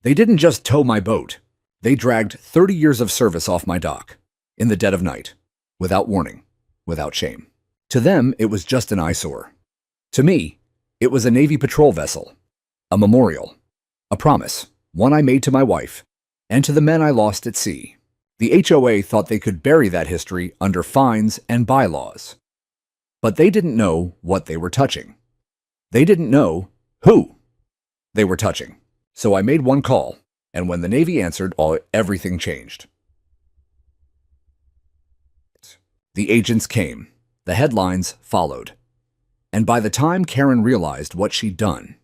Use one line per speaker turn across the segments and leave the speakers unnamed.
They didn't just tow my boat. They dragged 30 years of service off my dock, in the dead of night, without warning, without shame. To them, it was just an eyesore. To me, it was a Navy patrol vessel, a memorial, a promise, one I made to my wife, and to the men I lost at sea. The HOA thought they could bury that history under fines and bylaws. But they didn't know what they were touching. They didn't know who they were touching. So I made one call, and when the Navy answered, everything changed. The agents came. The headlines followed. And by the time Karen realized what she'd done,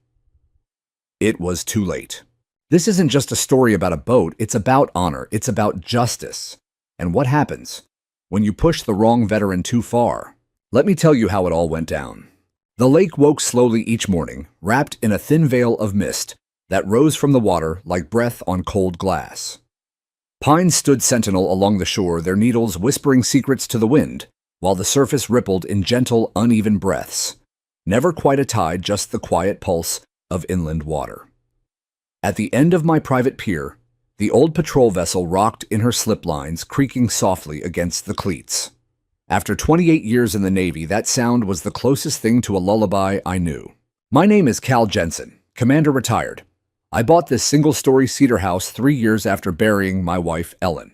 it was too late. This isn't just a story about a boat, it's about honor, it's about justice. And what happens when you push the wrong veteran too far? Let me tell you how it all went down. The lake woke slowly each morning, wrapped in a thin veil of mist that rose from the water like breath on cold glass. Pines stood sentinel along the shore, their needles whispering secrets to the wind, while the surface rippled in gentle, uneven breaths. Never quite a tide, just the quiet pulse of inland water. At the end of my private pier, the old patrol vessel rocked in her slip lines, creaking softly against the cleats. After 28 years in the Navy, that sound was the closest thing to a lullaby I knew. My name is Cal Jensen, Commander retired. I bought this single-story cedar house 3 years after burying my wife, Ellen.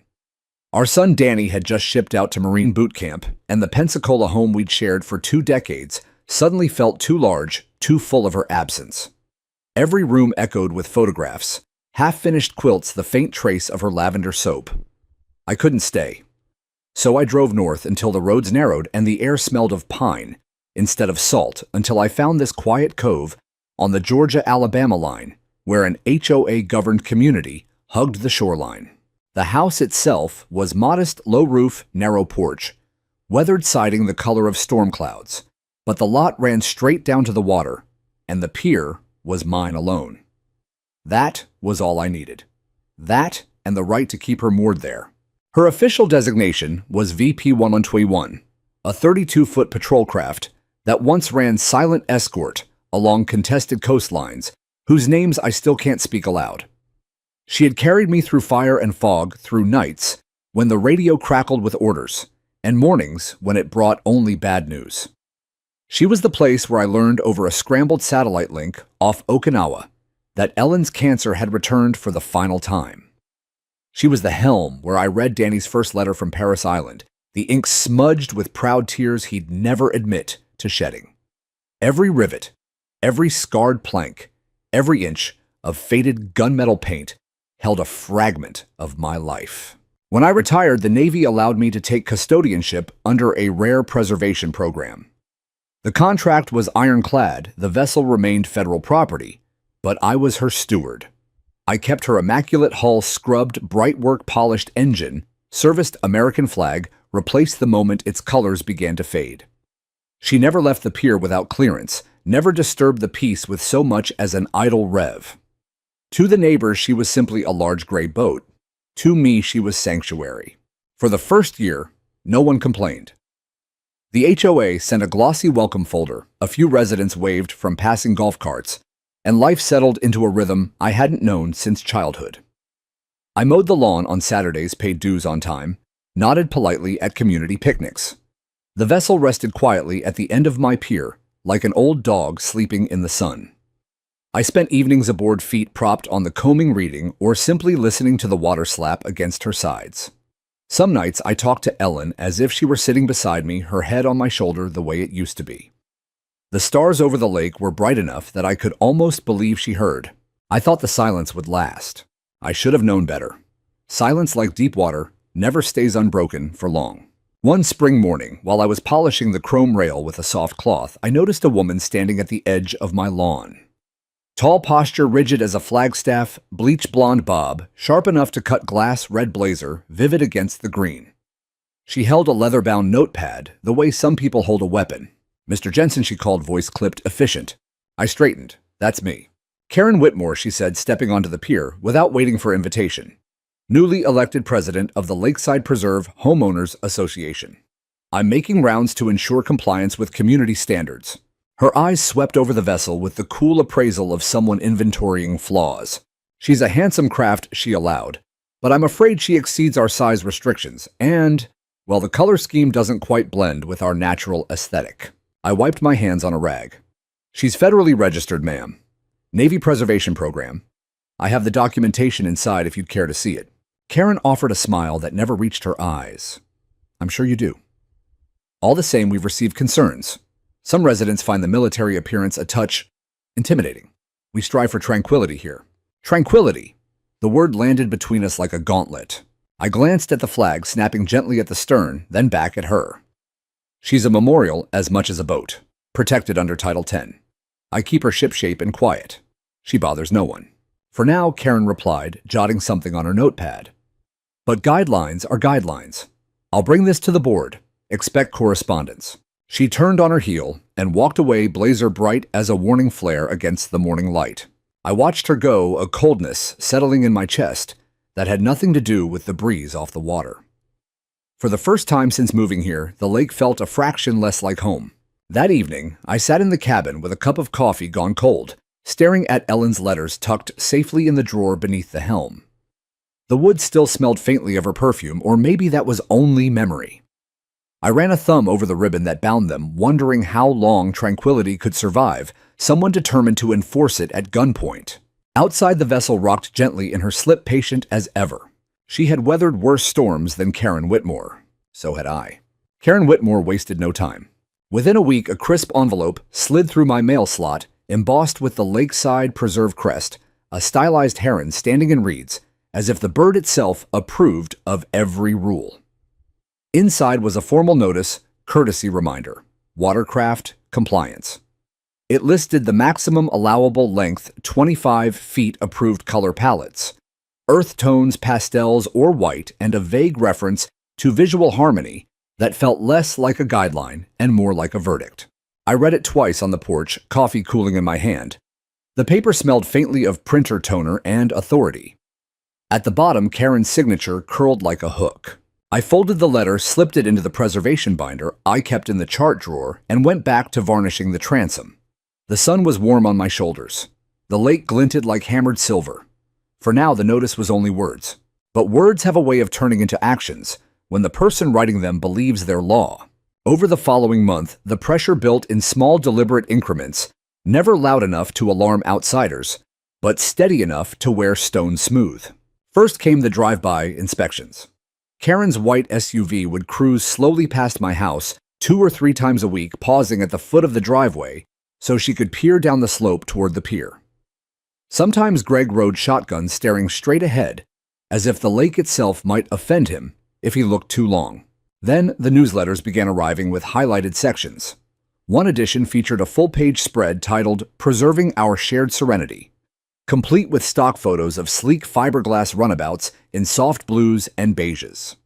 Our son Danny had just shipped out to Marine boot camp, and the Pensacola home we'd shared for 2 decades suddenly felt too large, too full of her absence. Every room echoed with photographs, half-finished quilts, the faint trace of her lavender soap. I couldn't stay. So I drove north until the roads narrowed and the air smelled of pine instead of salt, until I found this quiet cove on the Georgia-Alabama line, where an HOA-governed community hugged the shoreline. The house itself was modest, low-roof, narrow porch, weathered siding the color of storm clouds, but the lot ran straight down to the water, and the pier was mine alone. That was all I needed. That and the right to keep her moored there. Her official designation was VP-121, a 32-foot patrol craft that once ran silent escort along contested coastlines, whose names I still can't speak aloud. She had carried me through fire and fog, through nights when the radio crackled with orders, and mornings when it brought only bad news. She was the place where I learned over a scrambled satellite link off Okinawa that Ellen's cancer had returned for the final time. She was the helm where I read Danny's first letter from Paris Island, the ink smudged with proud tears he'd never admit to shedding. Every rivet, every scarred plank, every inch of faded gunmetal paint held a fragment of my life. When I retired, the Navy allowed me to take custodianship under a rare preservation program. The contract was ironclad, the vessel remained federal property, but I was her steward. I kept her immaculate hull scrubbed, bright work polished engine, serviced American flag, replaced the moment its colors began to fade. She never left the pier without clearance, never disturbed the peace with so much as an idle rev. To the neighbors, she was simply a large gray boat. To me, she was sanctuary. For the first year, no one complained. The HOA sent a glossy welcome folder, a few residents waved from passing golf carts, and life settled into a rhythm I hadn't known since childhood. I mowed the lawn on Saturdays, paid dues on time, nodded politely at community picnics. The vessel rested quietly at the end of my pier, like an old dog sleeping in the sun. I spent evenings aboard, feet propped on the combing, reading, or simply listening to the water slap against her sides. Some nights I talked to Ellen as if she were sitting beside me, her head on my shoulder the way it used to be. The stars over the lake were bright enough that I could almost believe she heard. I thought the silence would last. I should have known better. Silence, like deep water, never stays unbroken for long. One spring morning, while I was polishing the chrome rail with a soft cloth, I noticed a woman standing at the edge of my lawn. Tall posture, rigid as a flagstaff, bleach blonde bob, sharp enough to cut glass, red blazer, vivid against the green. She held a leather-bound notepad, the way some people hold a weapon. Mr. Jensen, she called, voice clipped, efficient. I straightened. That's me. Karen Whitmore, she said, stepping onto the pier without waiting for invitation. Newly elected president of the Lakeside Preserve Homeowners Association. I'm making rounds to ensure compliance with community standards. Her eyes swept over the vessel with the cool appraisal of someone inventorying flaws. She's a handsome craft, she allowed, but I'm afraid she exceeds our size restrictions, and, well, the color scheme doesn't quite blend with our natural aesthetic. I wiped my hands on a rag. She's federally registered, ma'am. Navy Preservation Program. I have the documentation inside if you'd care to see it. Karen offered a smile that never reached her eyes. I'm sure you do. All the same, we've received concerns. Some residents find the military appearance a touch intimidating. We strive for tranquility here. Tranquility. The word landed between us like a gauntlet. I glanced at the flag, snapping gently at the stern, then back at her. She's a memorial as much as a boat, protected under Title 10. I keep her shipshape and quiet. She bothers no one. For now, Karen replied, jotting something on her notepad. But guidelines are guidelines. I'll bring this to the board. Expect correspondence. She turned on her heel and walked away, blazer bright as a warning flare against the morning light. I watched her go, a coldness settling in my chest that had nothing to do with the breeze off the water. For the first time since moving here, the lake felt a fraction less like home. That evening, I sat in the cabin with a cup of coffee gone cold, staring at Ellen's letters tucked safely in the drawer beneath the helm. The wood still smelled faintly of her perfume, or maybe that was only memory. I ran a thumb over the ribbon that bound them, wondering how long tranquility could survive, someone determined to enforce it at gunpoint. Outside, the vessel rocked gently in her slip, patient as ever. She had weathered worse storms than Karen Whitmore. So had I. Karen Whitmore wasted no time. Within a week, a crisp envelope slid through my mail slot, embossed with the lakeside preserve crest, a stylized heron standing in reeds, as if the bird itself approved of every rule. Inside was a formal notice, courtesy reminder, watercraft compliance. It listed the maximum allowable length, 25 feet approved color palettes, earth tones, pastels, or white, and a vague reference to visual harmony that felt less like a guideline and more like a verdict. I read it twice on the porch, coffee cooling in my hand. The paper smelled faintly of printer toner and authority. At the bottom, Karen's signature curled like a hook. I folded the letter, slipped it into the preservation binder I kept in the chart drawer, and went back to varnishing the transom. The sun was warm on my shoulders. The lake glinted like hammered silver. For now, the notice was only words. But words have a way of turning into actions when the person writing them believes they're law. Over the following month, the pressure built in small, deliberate increments, never loud enough to alarm outsiders, but steady enough to wear stone smooth. First came the drive-by inspections. Karen's white SUV would cruise slowly past my house 2 or 3 times a week, pausing at the foot of the driveway so she could peer down the slope toward the pier. Sometimes Greg rode shotgun, staring straight ahead, as if the lake itself might offend him if he looked too long. Then the newsletters began arriving with highlighted sections. One edition featured a full-page spread titled Preserving Our Shared Serenity, complete with stock photos of sleek fiberglass runabouts in soft blues and beiges.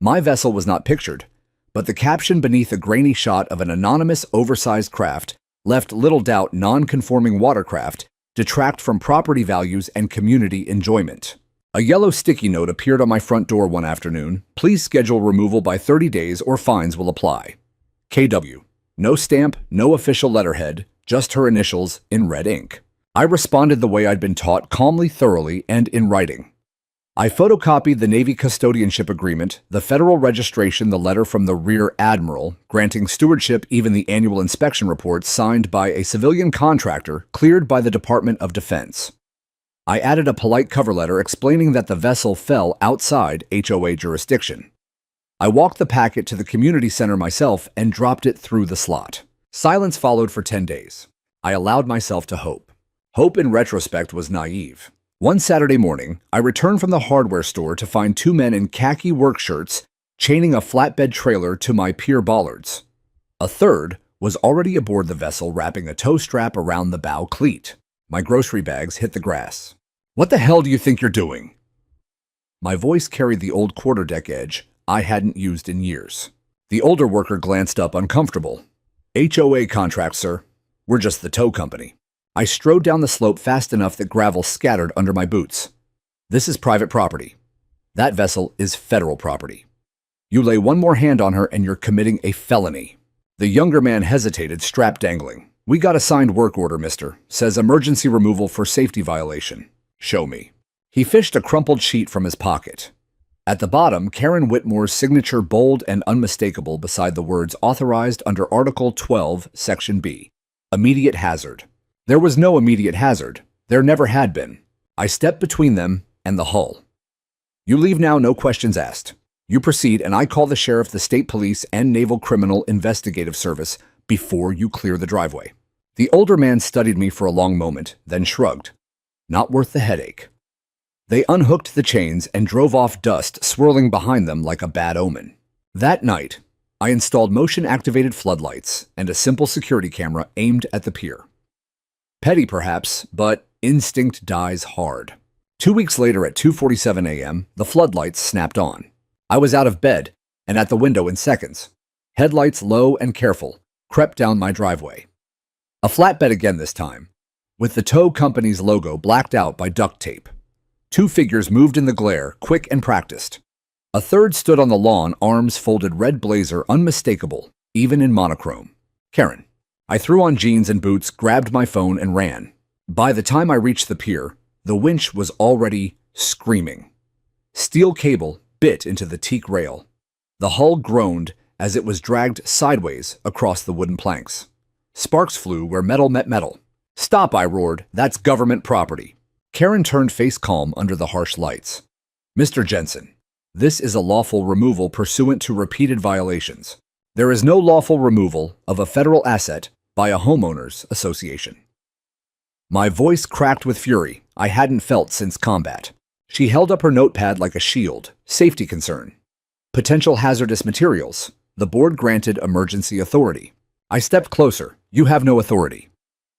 My vessel was not pictured, but the caption beneath a grainy shot of an anonymous oversized craft left little doubt non-conforming watercraft detract from property values and community enjoyment. A yellow sticky note appeared on my front door one afternoon. Please schedule removal by 30 days or fines will apply. KW. No stamp, no official letterhead, just her initials in red ink. I responded the way I'd been taught, calmly, thoroughly, and in writing. I photocopied the Navy custodianship agreement, the federal registration, the letter from the Rear Admiral, granting stewardship, even the annual inspection report signed by a civilian contractor cleared by the Department of Defense. I added a polite cover letter explaining that the vessel fell outside HOA jurisdiction. I walked the packet to the community center myself and dropped it through the slot. Silence followed for 10 days. I allowed myself to hope. Hope in retrospect was naive. One Saturday morning, I returned from the hardware store to find 2 men in khaki work shirts chaining a flatbed trailer to my pier bollards. A third was already aboard the vessel, wrapping a tow strap around the bow cleat. My grocery bags hit the grass. "What the hell do you think you're doing?" My voice carried the old quarterdeck edge I hadn't used in years. The older worker glanced up, uncomfortable. "HOA contract, sir. We're just the tow company." I strode down the slope fast enough that gravel scattered under my boots. "This is private property. That vessel is federal property. You lay one more hand on her and you're committing a felony." The younger man hesitated, strap dangling. "We got a signed work order, mister. Says emergency removal for safety violation." Show me. He fished a crumpled sheet from his pocket. At the bottom, Karen Whitmore's signature bold and unmistakable beside the words authorized under Article 12, Section B. Immediate hazard. There was no immediate hazard. There never had been. I stepped between them and the hull. You leave now, no questions asked. You proceed, and I call the sheriff, the state police, and Naval Criminal Investigative Service before you clear the driveway. The older man studied me for a long moment, then shrugged. Not worth the headache. They unhooked the chains and drove off, dust swirling behind them like a bad omen. That night, I installed motion-activated floodlights and a simple security camera aimed at the pier. Petty perhaps, but instinct dies hard. 2 weeks later at 2:47 a.m., the floodlights snapped on. I was out of bed and at the window in seconds. Headlights low and careful, crept down my driveway. A flatbed again this time, with the tow company's logo blacked out by duct tape. 2 figures moved in the glare, quick and practiced. A third stood on the lawn, arms folded, red blazer unmistakable, even in monochrome. Karen. I threw on jeans and boots, grabbed my phone, and ran. By the time I reached the pier, the winch was already screaming. Steel cable bit into the teak rail. The hull groaned as it was dragged sideways across the wooden planks. Sparks flew where metal met metal. Stop, I roared. That's government property. Karen turned face calm under the harsh lights. Mr. Jensen, this is a lawful removal pursuant to repeated violations. There is no lawful removal of a federal asset by a homeowners association. My voice cracked with fury I hadn't felt since combat. She held up her notepad like a shield. Safety concern. Potential hazardous materials. The board granted emergency authority. I stepped closer. You have no authority.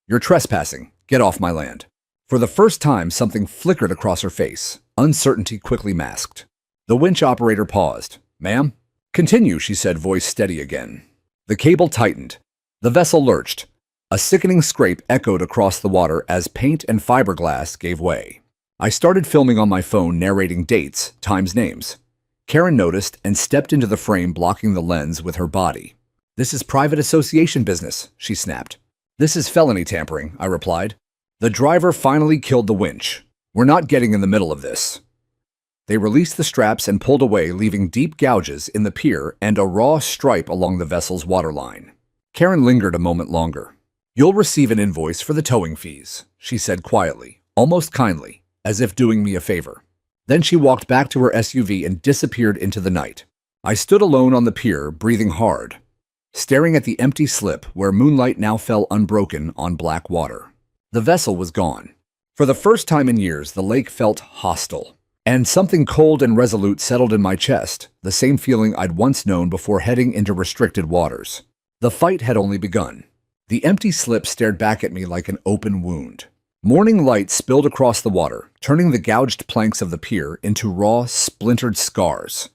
You're trespassing. Get off my land. For the first time, something flickered across her face. Uncertainty quickly masked. The winch operator paused. Ma'am? Continue, she said, voice steady again. The cable tightened. The vessel lurched. A sickening scrape echoed across the water as paint and fiberglass gave way. I started filming on my phone, narrating dates, times, names. Karen noticed and stepped into the frame, blocking the lens with her body. This is private association business, she snapped. This is felony tampering, I replied. The driver finally killed the winch. We're not getting in the middle of this. They released the straps and pulled away, leaving deep gouges in the pier and a raw stripe along the vessel's waterline. Karen lingered a moment longer. You'll receive an invoice for the towing fees, she said quietly, almost kindly, as if doing me a favor. Then she walked back to her SUV and disappeared into the night. I stood alone on the pier, breathing hard, staring at the empty slip where moonlight now fell unbroken on black water. The vessel was gone. For the first time in years, the lake felt hostile. And something cold and resolute settled in my chest, the same feeling I'd once known before heading into restricted waters. The fight had only begun. The empty slip stared back at me like an open wound. Morning light spilled across the water, turning the gouged planks of the pier into raw, splintered scars.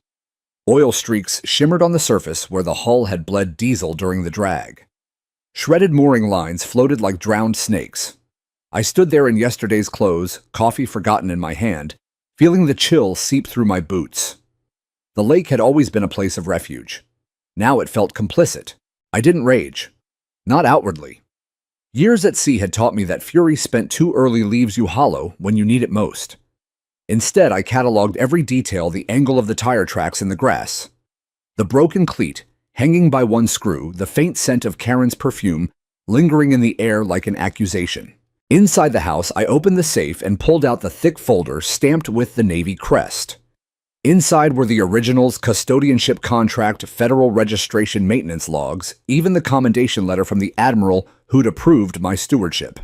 Oil streaks shimmered on the surface where the hull had bled diesel during the drag. Shredded mooring lines floated like drowned snakes. I stood there in yesterday's clothes, coffee forgotten in my hand, feeling the chill seep through my boots. The lake had always been a place of refuge. Now it felt complicit. I didn't rage. Not outwardly. Years at sea had taught me that fury spent too early leaves you hollow when you need it most. Instead, I cataloged every detail, the angle of the tire tracks in the grass, the broken cleat hanging by one screw, the faint scent of Karen's perfume lingering in the air like an accusation. Inside the house, I opened the safe and pulled out the thick folder stamped with the Navy crest. Inside were the originals, custodianship contract, federal registration maintenance logs, even the commendation letter from the admiral who'd approved my stewardship.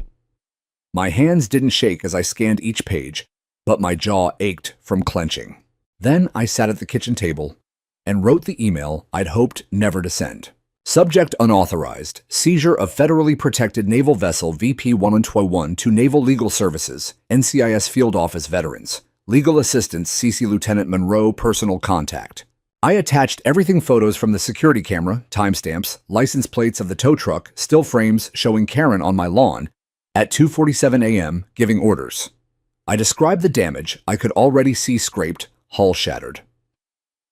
My hands didn't shake as I scanned each page, but my jaw ached from clenching. Then I sat at the kitchen table and wrote the email I'd hoped never to send. Subject unauthorized, seizure of federally protected naval vessel VP-121 to Naval Legal Services, NCIS Field Office Veterans. Legal assistance, CC Lieutenant Monroe, personal contact. I attached everything: photos from the security camera, timestamps, license plates of the tow truck, still frames showing Karen on my lawn at 2:47 a.m. giving orders. I described the damage I could already see: scraped, hull shattered.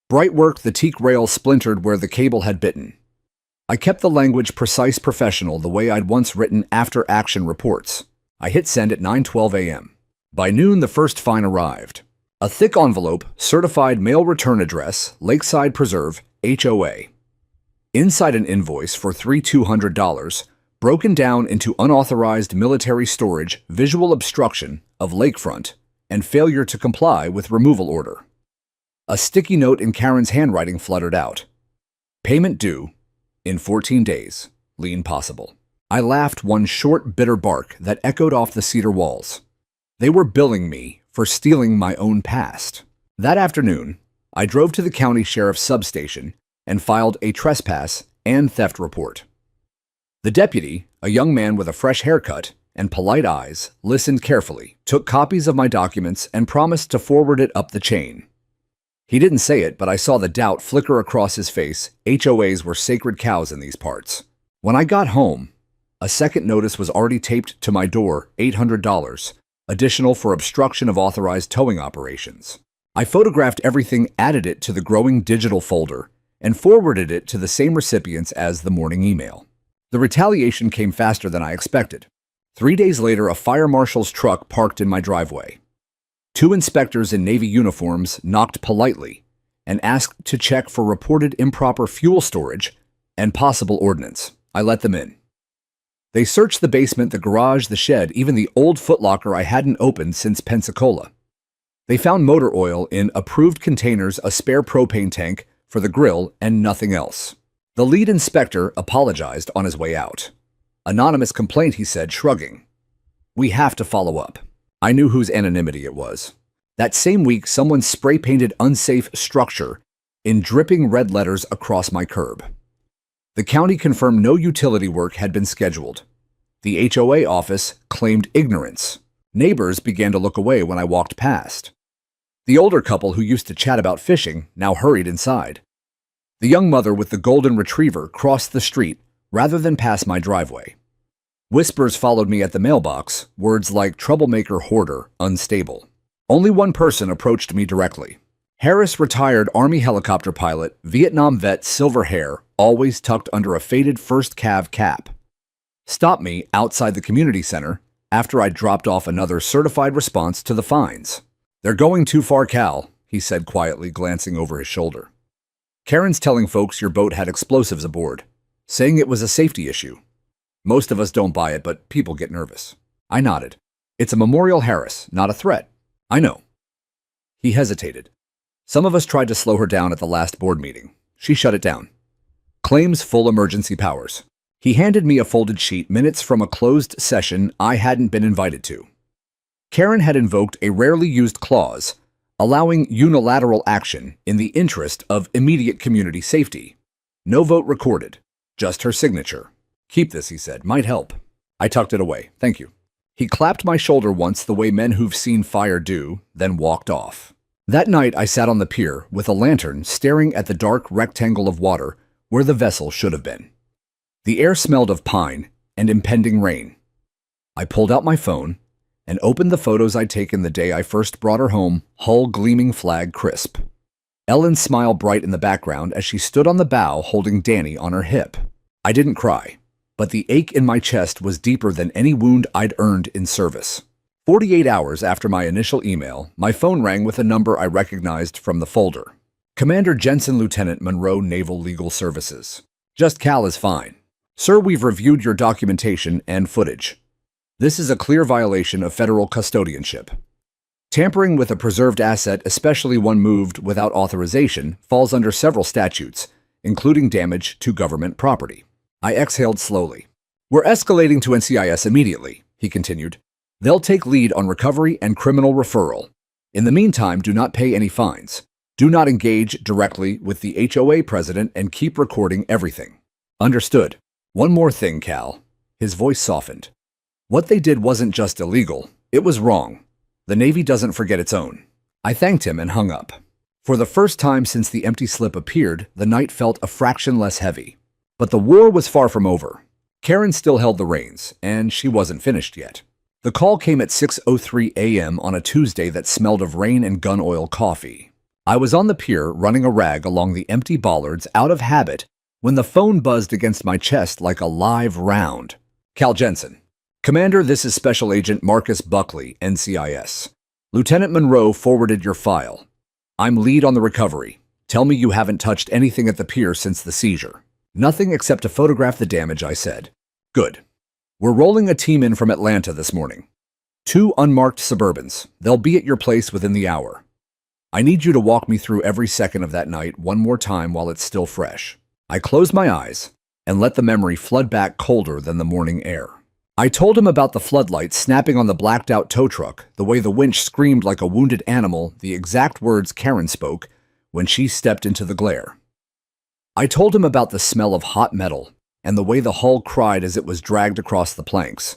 Bright work, the teak rail splintered where the cable had bitten. I kept the language precise, professional, the way I'd once written after-action reports. I hit send at 9:12 a.m. By noon, the first fine arrived. A thick envelope, certified mail return address, Lakeside Preserve, HOA. Inside an invoice for $3,200, broken down into unauthorized military storage, visual obstruction of lakefront, and failure to comply with removal order. A sticky note in Karen's handwriting fluttered out. Payment due in 14 days, lien possible. I laughed one short, bitter bark that echoed off the cedar walls. They were billing me for stealing my own past. That afternoon, I drove to the county sheriff's substation and filed a trespass and theft report. The deputy, a young man with a fresh haircut and polite eyes, listened carefully, took copies of my documents, and promised to forward it up the chain. He didn't say it, but I saw the doubt flicker across his face. HOAs were sacred cows in these parts. When I got home, a second notice was already taped to my door, $800, additional for obstruction of authorized towing operations. I photographed everything, added it to the growing digital folder, and forwarded it to the same recipients as the morning email. The retaliation came faster than I expected. 3 days later, a fire marshal's truck parked in my driveway. 2 inspectors in Navy uniforms knocked politely and asked to check for reported improper fuel storage and possible ordnance. I let them in. They searched the basement, the garage, the shed, even the old footlocker I hadn't opened since Pensacola. They found motor oil in approved containers, a spare propane tank for the grill, and nothing else. The lead inspector apologized on his way out. Anonymous complaint, he said, shrugging. We have to follow up. I knew whose anonymity it was. That same week, someone spray-painted unsafe structure in dripping red letters across my curb. The county confirmed no utility work had been scheduled. The HOA office claimed ignorance. Neighbors began to look away when I walked past. The older couple who used to chat about fishing now hurried inside. The young mother with the golden retriever crossed the street rather than pass my driveway. Whispers followed me at the mailbox, words like troublemaker, hoarder, unstable. Only one person approached me directly. Harris, retired Army helicopter pilot, Vietnam vet, silver hair, always tucked under a faded First Cav cap. Stopped me outside the community center after I dropped off another certified response to the fines. They're going too far, Cal, he said quietly, glancing over his shoulder. Karen's telling folks your boat had explosives aboard, saying it was a safety issue. Most of us don't buy it, but people get nervous. I nodded. It's a memorial, Harris, not a threat. I know. He hesitated. Some of us tried to slow her down at the last board meeting. She shut it down. Claims full emergency powers. He handed me a folded sheet, minutes from a closed session I hadn't been invited to. Karen had invoked a rarely used clause, allowing unilateral action in the interest of immediate community safety. No vote recorded, just her signature. Keep this, he said, might help. I tucked it away. Thank you. He clapped my shoulder once the way men who've seen fire do, then walked off. That night, I sat on the pier with a lantern staring at the dark rectangle of water where the vessel should have been. The air smelled of pine and impending rain. I pulled out my phone and opened the photos I'd taken the day I first brought her home, hull gleaming, flag crisp. Ellen's smile bright in the background as she stood on the bow holding Danny on her hip. I didn't cry, but the ache in my chest was deeper than any wound I'd earned in service. 48 hours after my initial email, my phone rang with a number I recognized from the folder. Commander Jensen, Lieutenant Monroe, Naval Legal Services. Just Cal is fine. Sir, we've reviewed your documentation and footage. This is a clear violation of federal custodianship. Tampering with a preserved asset, especially one moved without authorization, falls under several statutes, including damage to government property. I exhaled slowly. We're escalating to NCIS immediately, he continued. They'll take lead on recovery and criminal referral. In the meantime, do not pay any fines. Do not engage directly with the HOA president and keep recording everything. Understood. One more thing, Cal. His voice softened. What they did wasn't just illegal, it was wrong. The Navy doesn't forget its own. I thanked him and hung up. For the first time since the empty slip appeared, the night felt a fraction less heavy. But the war was far from over. Karen still held the reins, and she wasn't finished yet. The call came at 6:03 a.m. on a Tuesday that smelled of rain and gun oil coffee. I was on the pier running a rag along the empty bollards out of habit when the phone buzzed against my chest like a live round. Cal Jensen. Commander, this is Special Agent Marcus Buckley, NCIS. Lieutenant Monroe forwarded your file. I'm lead on the recovery. Tell me you haven't touched anything at the pier since the seizure. Nothing except to photograph the damage, I said. Good. We're rolling a team in from Atlanta this morning. 2 unmarked Suburbans. They'll be at your place within the hour. I need you to walk me through every second of that night one more time while it's still fresh. I closed my eyes and let the memory flood back colder than the morning air. I told him about the floodlights snapping on the blacked-out tow truck, the way the winch screamed like a wounded animal, the exact words Karen spoke when she stepped into the glare. I told him about the smell of hot metal and the way the hull cried as it was dragged across the planks.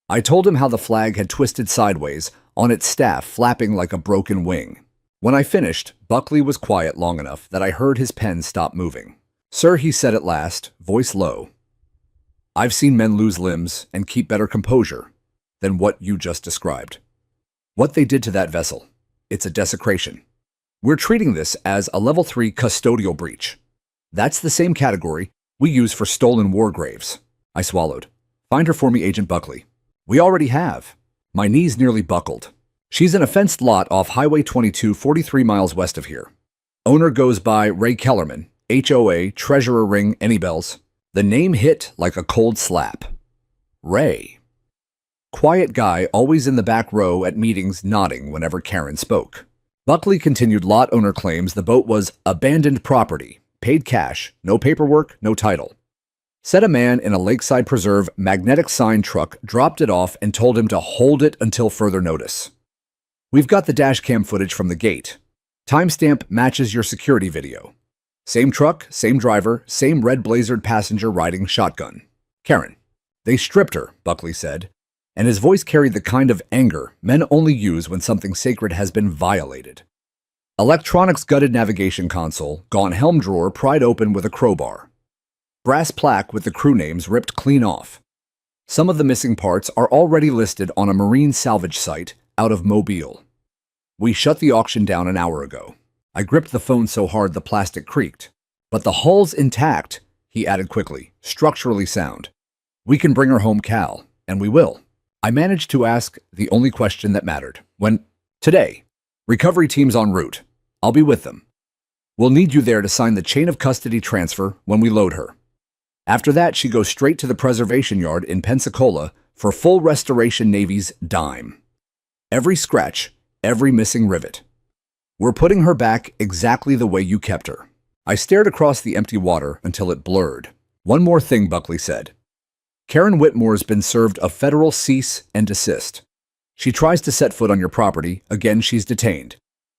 I told him how the flag had twisted sideways on its staff, flapping like a broken wing. When I finished, Buckley was quiet long enough that I heard his pen stop moving. Sir, he said at last, voice low, I've seen men lose limbs and keep better composure than what you just described. What they did to that vessel, it's a desecration. We're treating this as a level 3 custodial breach. That's the same category we use for stolen war graves. I swallowed. Find her for me, Agent Buckley. We already have. My knees nearly buckled. She's in a fenced lot off Highway 22, 43 miles west of here. Owner goes by Ray Kellerman, HOA, treasurer ring, any bells? The name hit like a cold slap. Ray. Quiet guy, always in the back row at meetings, nodding whenever Karen spoke. Buckley continued. Lot owner claims the boat was abandoned property, paid cash, no paperwork, no title. Said a man in a Lakeside Preserve magnetic sign truck dropped it off and told him to hold it until further notice. We've got the dash cam footage from the gate. Timestamp matches your security video. Same truck, same driver, same red blazered passenger riding shotgun. Karen. They stripped her, Buckley said, and his voice carried the kind of anger men only use when something sacred has been violated. Electronics gutted navigation console, gone helm drawer pried open with a crowbar. Brass plaque with the crew names ripped clean off. Some of the missing parts are already listed on a marine salvage site out of Mobile. We shut the auction down an hour ago. I gripped the phone so hard the plastic creaked. But the hull's intact, he added quickly, structurally sound. We can bring her home, Cal, and we will. I managed to ask the only question that mattered. When? Today. Recovery team's en route. I'll be with them. We'll need you there to sign the chain of custody transfer when we load her. After that, she goes straight to the preservation yard in Pensacola for full restoration Navy's dime. Every scratch, every missing rivet. We're putting her back exactly the way you kept her. I stared across the empty water until it blurred. One more thing, Buckley said. Karen Whitmore's been served a federal cease and desist. She tries to set foot on your property, again she's detained.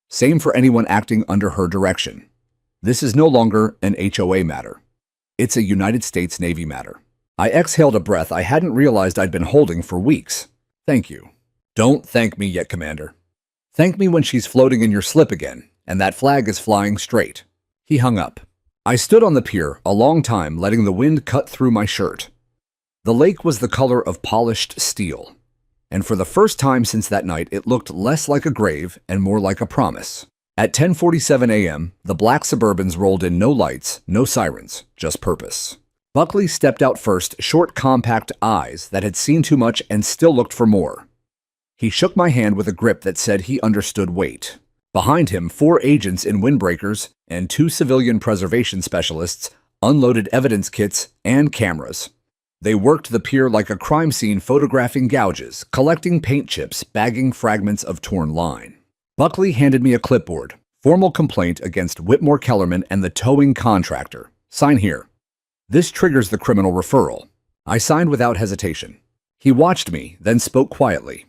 Same for anyone acting under her direction. This is no longer an HOA matter. It's a United States Navy matter. I exhaled a breath I hadn't realized I'd been holding for weeks. Thank you. Don't thank me yet, Commander. Thank me when she's floating in your slip again, and that flag is flying straight. He hung up. I stood on the pier a long time, letting the wind cut through my shirt. The lake was the color of polished steel, and for the first time since that night, it looked less like a grave and more like a promise. At 10:47 a.m., the black Suburbans rolled in, no lights, no sirens, just purpose. Buckley stepped out first, short, compact eyes that had seen too much and still looked for more. He shook my hand with a grip that said he understood weight. Behind him, 4 agents in windbreakers and 2 civilian preservation specialists unloaded evidence kits and cameras. They worked the pier like a crime scene, photographing gouges, collecting paint chips, bagging fragments of torn line. Buckley handed me a clipboard. Formal complaint against Whitmore Kellerman and the towing contractor. Sign here. This triggers the criminal referral. I signed without hesitation. He watched me, then spoke quietly.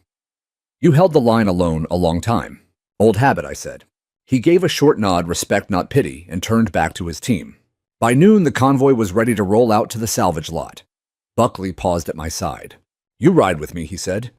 You held the line alone a long time. Old habit, I said. He gave a short nod, respect not pity, and turned back to his team. By noon, the convoy was ready to roll out to the salvage lot. Buckley paused at my side. You ride with me, he said.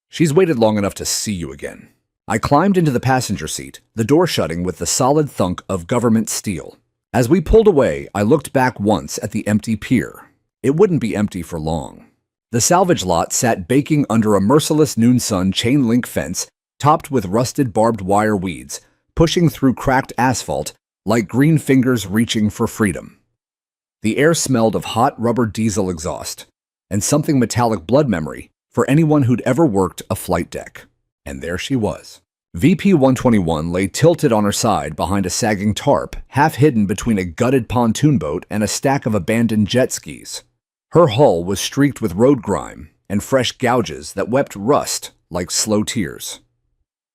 She's waited long enough to see you again. I climbed into the passenger seat, the door shutting with the solid thunk of government steel. As we pulled away, I looked back once at the empty pier. It wouldn't be empty for long. The salvage lot sat baking under a merciless noon sun chain link fence topped with rusted barbed wire weeds, pushing through cracked asphalt like green fingers reaching for freedom. The air smelled of hot rubber diesel exhaust and something metallic blood memory for anyone who'd ever worked a flight deck. And there she was. VP 121 lay tilted on her side behind a sagging tarp, half hidden between a gutted pontoon boat and a stack of abandoned jet skis. Her hull was streaked with road grime and fresh gouges that wept rust like slow tears.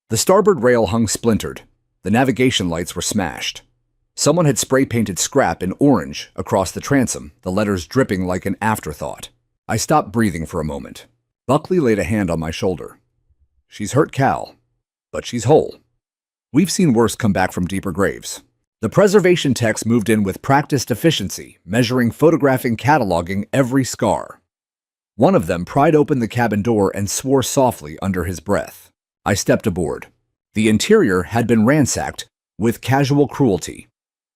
The starboard rail hung splintered. The navigation lights were smashed. Someone had spray-painted scrap in orange across the transom, the letters dripping like an afterthought. I stopped breathing for a moment. Buckley laid a hand on my shoulder. "She's hurt Cal, but she's whole. We've seen worse come back from deeper graves." The preservation techs moved in with practiced efficiency, measuring, photographing, cataloging every scar. One of them pried open the cabin door and swore softly under his breath. I stepped aboard. The interior had been ransacked with casual cruelty.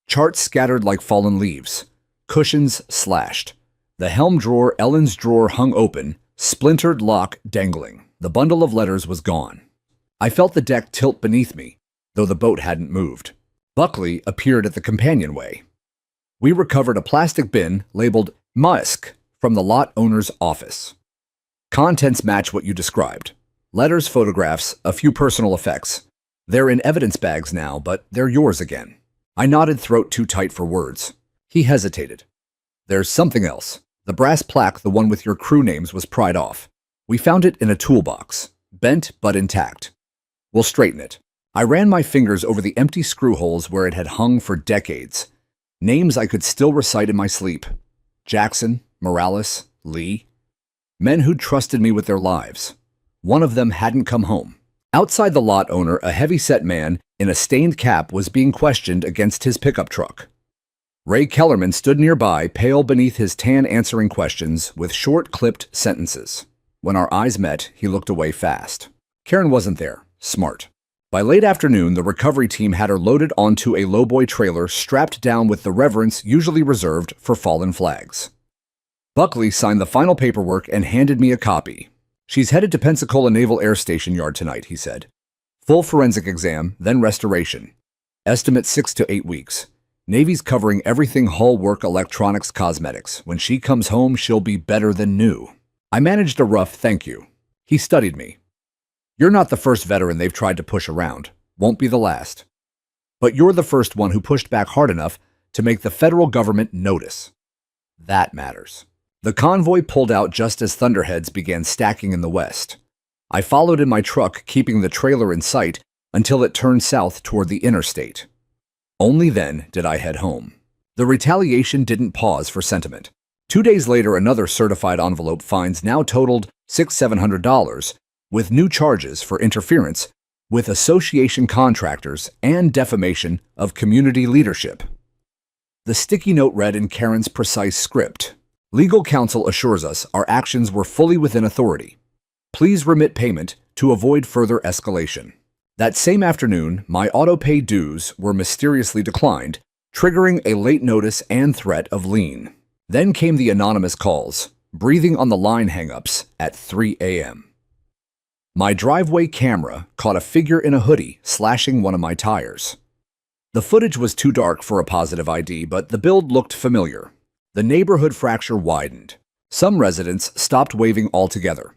Charts scattered like fallen leaves. Cushions slashed. The helm drawer, Ellen's drawer, hung open, splintered lock dangling. The bundle of letters was gone. I felt the deck tilt beneath me, though the boat hadn't moved. Buckley appeared at the companionway. We recovered a plastic bin labeled Musk from the lot owner's office. Contents match what you described. Letters, photographs, a few personal effects. They're in evidence bags now, but they're yours again. I nodded, throat too tight for words. He hesitated. "There's something else. The brass plaque, the one with your crew names, was pried off. We found it in a toolbox, bent but intact. We'll straighten it." I ran my fingers over the empty screw holes where it had hung for decades. Names I could still recite in my sleep. Jackson, Morales, Lee. Men who'd trusted me with their lives. One of them hadn't come home. Outside the lot owner, a heavy-set man in a stained cap was being questioned against his pickup truck. Ray Kellerman stood nearby, pale beneath his tan, answering questions with short, clipped sentences. When our eyes met, he looked away fast. Karen wasn't there. Smart. By late afternoon, the recovery team had her loaded onto a lowboy trailer strapped down with the reverence usually reserved for fallen flags. Buckley signed the final paperwork and handed me a copy. "She's headed to Pensacola Naval Air Station Yard tonight," he said. "Full forensic exam, then restoration. Estimate 6 to 8 weeks. Navy's covering everything: hull work, electronics, cosmetics. When she comes home, she'll be better than new." I managed a rough thank you. He studied me. "You're not the first veteran they've tried to push around. Won't be the last. But you're the first one who pushed back hard enough to make the federal government notice. That matters." The convoy pulled out just as thunderheads began stacking in the west. I followed in my truck, keeping the trailer in sight until it turned south toward the interstate. Only then did I head home. The retaliation didn't pause for sentiment. 2 days later, another certified envelope fines now totaled $600–700, with new charges for interference with association contractors and defamation of community leadership. The sticky note read in Karen's precise script: "Legal counsel assures us our actions were fully within authority. Please remit payment to avoid further escalation." That same afternoon, my auto-pay dues were mysteriously declined, triggering a late notice and threat of lien. Then came the anonymous calls, breathing on the line hang-ups at 3 a.m. My driveway camera caught a figure in a hoodie slashing one of my tires. The footage was too dark for a positive ID, but the build looked familiar. The neighborhood fracture widened. Some residents stopped waving altogether.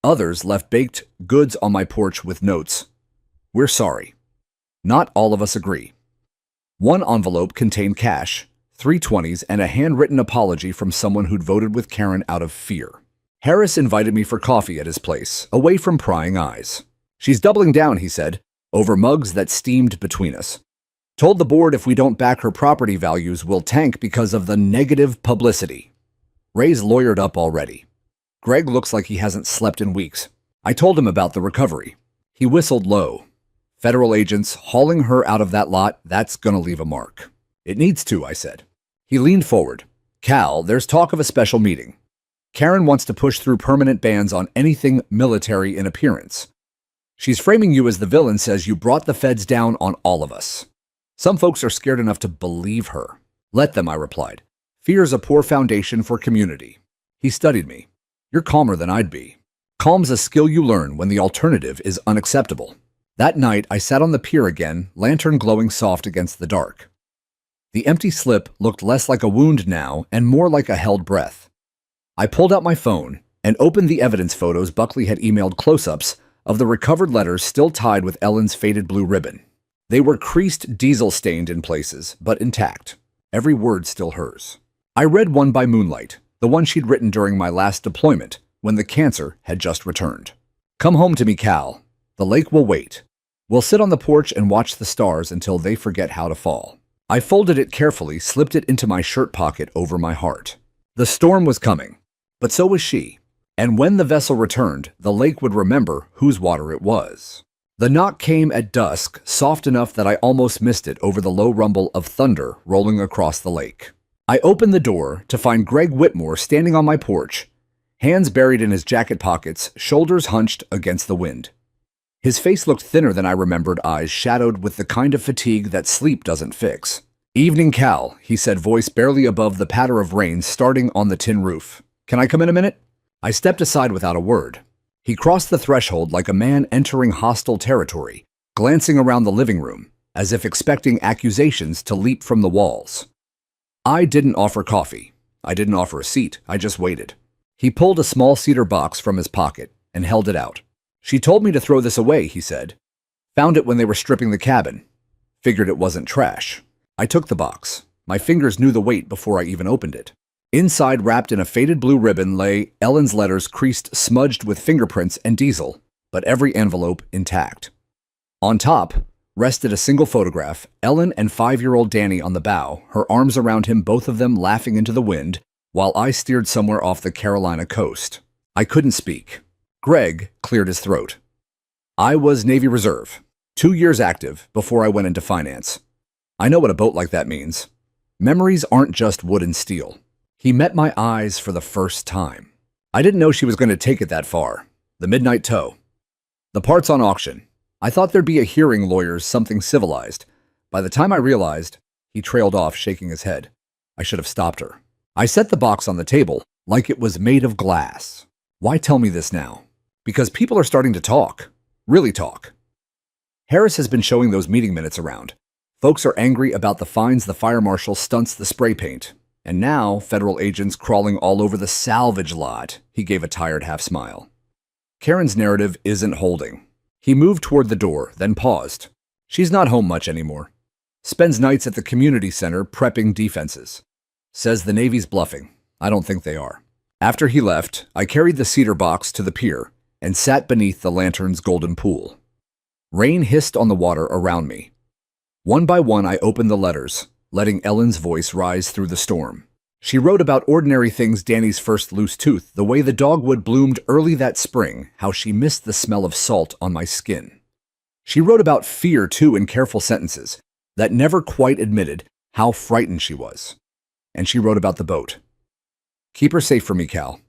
Others left baked goods on my porch with notes: "We're sorry. Not all of us agree." One envelope contained cash, 320s, and a handwritten apology from someone who'd voted with Karen out of fear. Harris invited me for coffee at his place, away from prying eyes. "She's doubling down," he said, over mugs that steamed between us. "Told the board if we don't back her property values, we'll tank because of the negative publicity." Ray's lawyered up already. "Greg looks like he hasn't slept in weeks." I told him about the recovery. He whistled low. "Federal agents hauling her out of that lot, that's gonna leave a mark." "It needs to," I said. He leaned forward. "Cal, there's talk of a special meeting. Karen wants to push through permanent bans on anything military in appearance. She's framing you as the villain, says you brought the feds down on all of us. Some folks are scared enough to believe her." "Let them," I replied. "Fear's a poor foundation for community." He studied me. "You're calmer than I'd be." Calm's a skill you learn when the alternative is unacceptable. That night, I sat on the pier again, lantern glowing soft against the dark. The empty slip looked less like a wound now and more like a held breath. I pulled out my phone, and opened the evidence photos Buckley had emailed close-ups of the recovered letters still tied with Ellen's faded blue ribbon. They were creased, diesel-stained in places, but intact. Every word still hers. I read one by moonlight, the one she'd written during my last deployment, when the cancer had just returned. "Come home to me, Cal. The lake will wait. We'll sit on the porch and watch the stars until they forget how to fall." I folded it carefully, slipped it into my shirt pocket over my heart. The storm was coming, but so was she. And when the vessel returned, the lake would remember whose water it was. The knock came at dusk, soft enough that I almost missed it over the low rumble of thunder rolling across the lake. I opened the door to find Greg Whitmore standing on my porch, hands buried in his jacket pockets, shoulders hunched against the wind. His face looked thinner than I remembered, eyes shadowed with the kind of fatigue that sleep doesn't fix. "Evening, Cal," he said, voice barely above the patter of rain starting on the tin roof. "Can I come in a minute?" I stepped aside without a word. He crossed the threshold like a man entering hostile territory, glancing around the living room, as if expecting accusations to leap from the walls. I didn't offer coffee. I didn't offer a seat. I just waited. He pulled a small cedar box from his pocket and held it out. "She told me to throw this away," he said. "Found it when they were stripping the cabin. Figured it wasn't trash." I took the box. My fingers knew the weight before I even opened it. Inside, wrapped in a faded blue ribbon, lay Ellen's letters, creased, smudged with fingerprints and diesel, but every envelope intact. On top rested a single photograph, Ellen and 5-year-old Danny on the bow, her arms around him, both of them laughing into the wind, while I steered somewhere off the Carolina coast. I couldn't speak. Greg cleared his throat. "I was Navy Reserve, 2 years active before I went into finance. I know what a boat like that means. Memories aren't just wood and steel." He met my eyes for the first time. I didn't know she was going to take it that far. The midnight tow. "The part's on auction. I thought there'd be a hearing, lawyers, something civilized. By the time I realized," he trailed off, shaking his head. I should have stopped her. I set the box on the table like it was made of glass. Why tell me this now? Because people are starting to talk. Really talk. Harris has been showing those meeting minutes around. Folks are angry about the fines the fire marshal stunts the spray paint. And now, federal agents crawling all over the salvage lot. He gave a tired half smile. Karen's narrative isn't holding. He moved toward the door, then paused. She's not home much anymore. Spends nights at the community center prepping defenses. Says the Navy's bluffing. I don't think they are. After he left, I carried the cedar box to the pier and sat beneath the lantern's golden pool. Rain hissed on the water around me. One by one, I opened the letters, letting Ellen's voice rise through the storm. She wrote about ordinary things, Danny's first loose tooth, the way the dogwood bloomed early that spring, how she missed the smell of salt on my skin. She wrote about fear, too, in careful sentences that never quite admitted how frightened she was. And she wrote about the boat. "Keep her safe for me, Cal.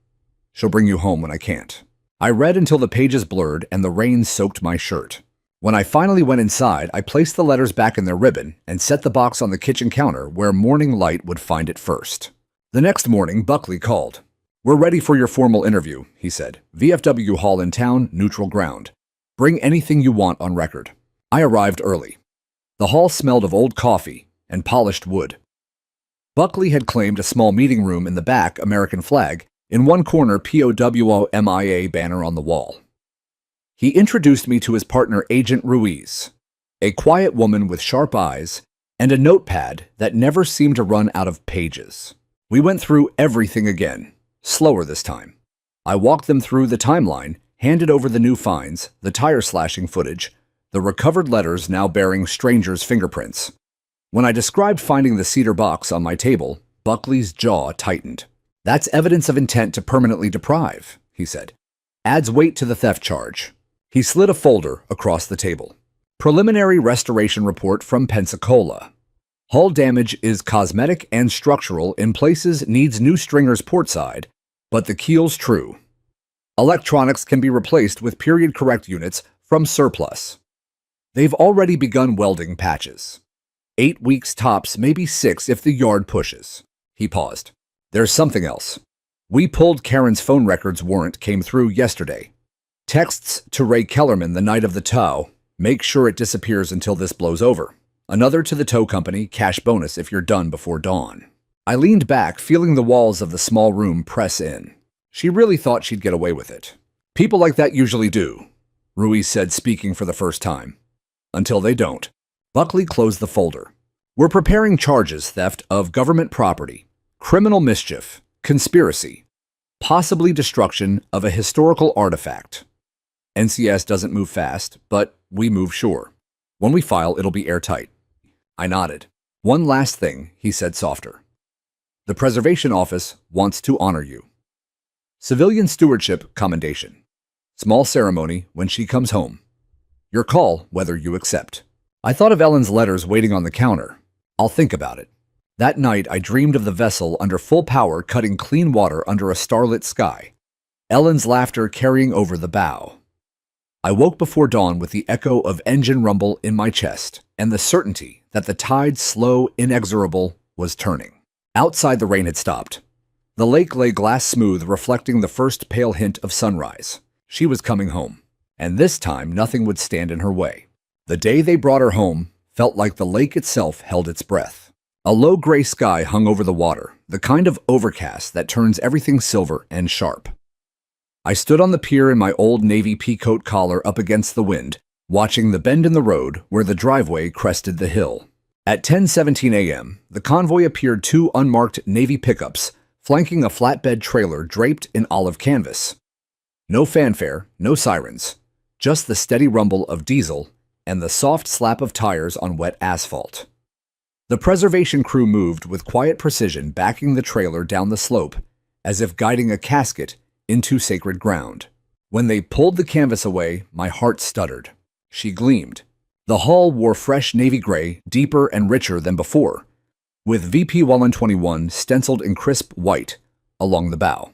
She'll bring you home when I can't." I read until the pages blurred and the rain soaked my shirt. When I finally went inside, I placed the letters back in their ribbon and set the box on the kitchen counter where morning light would find it first. The next morning, Buckley called. "We're ready for your formal interview," he said. "VFW Hall in town, neutral ground. Bring anything you want on record." I arrived early. The hall smelled of old coffee and polished wood. Buckley had claimed a small meeting room in the back, American flag, in one corner, POWMIA banner on the wall. He introduced me to his partner, Agent Ruiz, a quiet woman with sharp eyes and a notepad that never seemed to run out of pages. We went through everything again, slower this time. I walked them through the timeline, handed over the new finds, the tire slashing footage, the recovered letters now bearing strangers' fingerprints. When I described finding the cedar box on my table, Buckley's jaw tightened. "That's evidence of intent to permanently deprive," he said. "Adds weight to the theft charge." He slid a folder across the table. "Preliminary restoration report from Pensacola. Hull damage is cosmetic and structural, in places needs new stringers portside, but the keel's true. Electronics can be replaced with period-correct units from surplus. They've already begun welding patches. 8 weeks tops, maybe 6 if the yard pushes." He paused. "There's something else. We pulled Karen's phone records warrant came through yesterday. Texts to Ray Kellerman the night of the tow. Make sure it disappears until this blows over. Another to the tow company, cash bonus if you're done before dawn." I leaned back, feeling the walls of the small room press in. She really thought she'd get away with it. People like that usually do, Ruiz said, speaking for the first time. Until they don't. Buckley closed the folder. We're preparing charges: theft of government property, criminal mischief, conspiracy, possibly destruction of a historical artifact. NCS doesn't move fast, but we move sure. When we file, it'll be airtight. I nodded. One last thing, he said softer. The Preservation Office wants to honor you. Civilian Stewardship Commendation. Small ceremony when she comes home. Your call whether you accept. I thought of Ellen's letters waiting on the counter. I'll think about it. That night, I dreamed of the vessel under full power cutting clean water under a starlit sky. Ellen's laughter carrying over the bow. I woke before dawn with the echo of engine rumble in my chest and the certainty that the tide, slow, inexorable, was turning. Outside, the rain had stopped. The lake lay glass smooth, reflecting the first pale hint of sunrise. She was coming home, and this time nothing would stand in her way. The day they brought her home felt like the lake itself held its breath. A low gray sky hung over the water, the kind of overcast that turns everything silver and sharp. I stood on the pier in my old Navy peacoat collar up against the wind, watching the bend in the road where the driveway crested the hill. At 10:17 a.m., the convoy appeared, two unmarked Navy pickups, flanking a flatbed trailer draped in olive canvas. No fanfare, no sirens, just the steady rumble of diesel and the soft slap of tires on wet asphalt. The preservation crew moved with quiet precision, backing the trailer down the slope, as if guiding a casket into sacred ground. When they pulled the canvas away, my heart stuttered. She gleamed. The hull wore fresh navy gray, deeper and richer than before, with VP Wallen 21 stenciled in crisp white along the bow.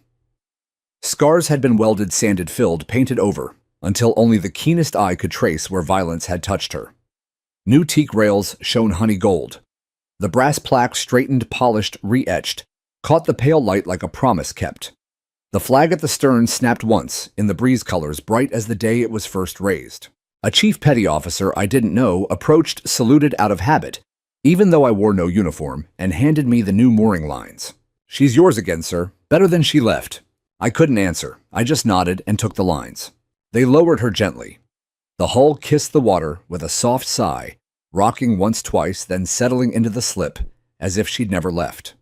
Scars had been welded, sanded, filled, painted over, until only the keenest eye could trace where violence had touched her. New teak rails shone honey gold. The brass plaque, straightened, polished, re-etched, caught the pale light like a promise kept. The flag at the stern snapped once, in the breeze colors bright as the day it was first raised. A chief petty officer I didn't know approached, saluted out of habit, even though I wore no uniform, and handed me the new mooring lines. She's yours again, sir. Better than she left. I couldn't answer. I just nodded and took the lines. They lowered her gently. The hull kissed the water with a soft sigh, rocking once, twice, then settling into the slip as if she'd never left.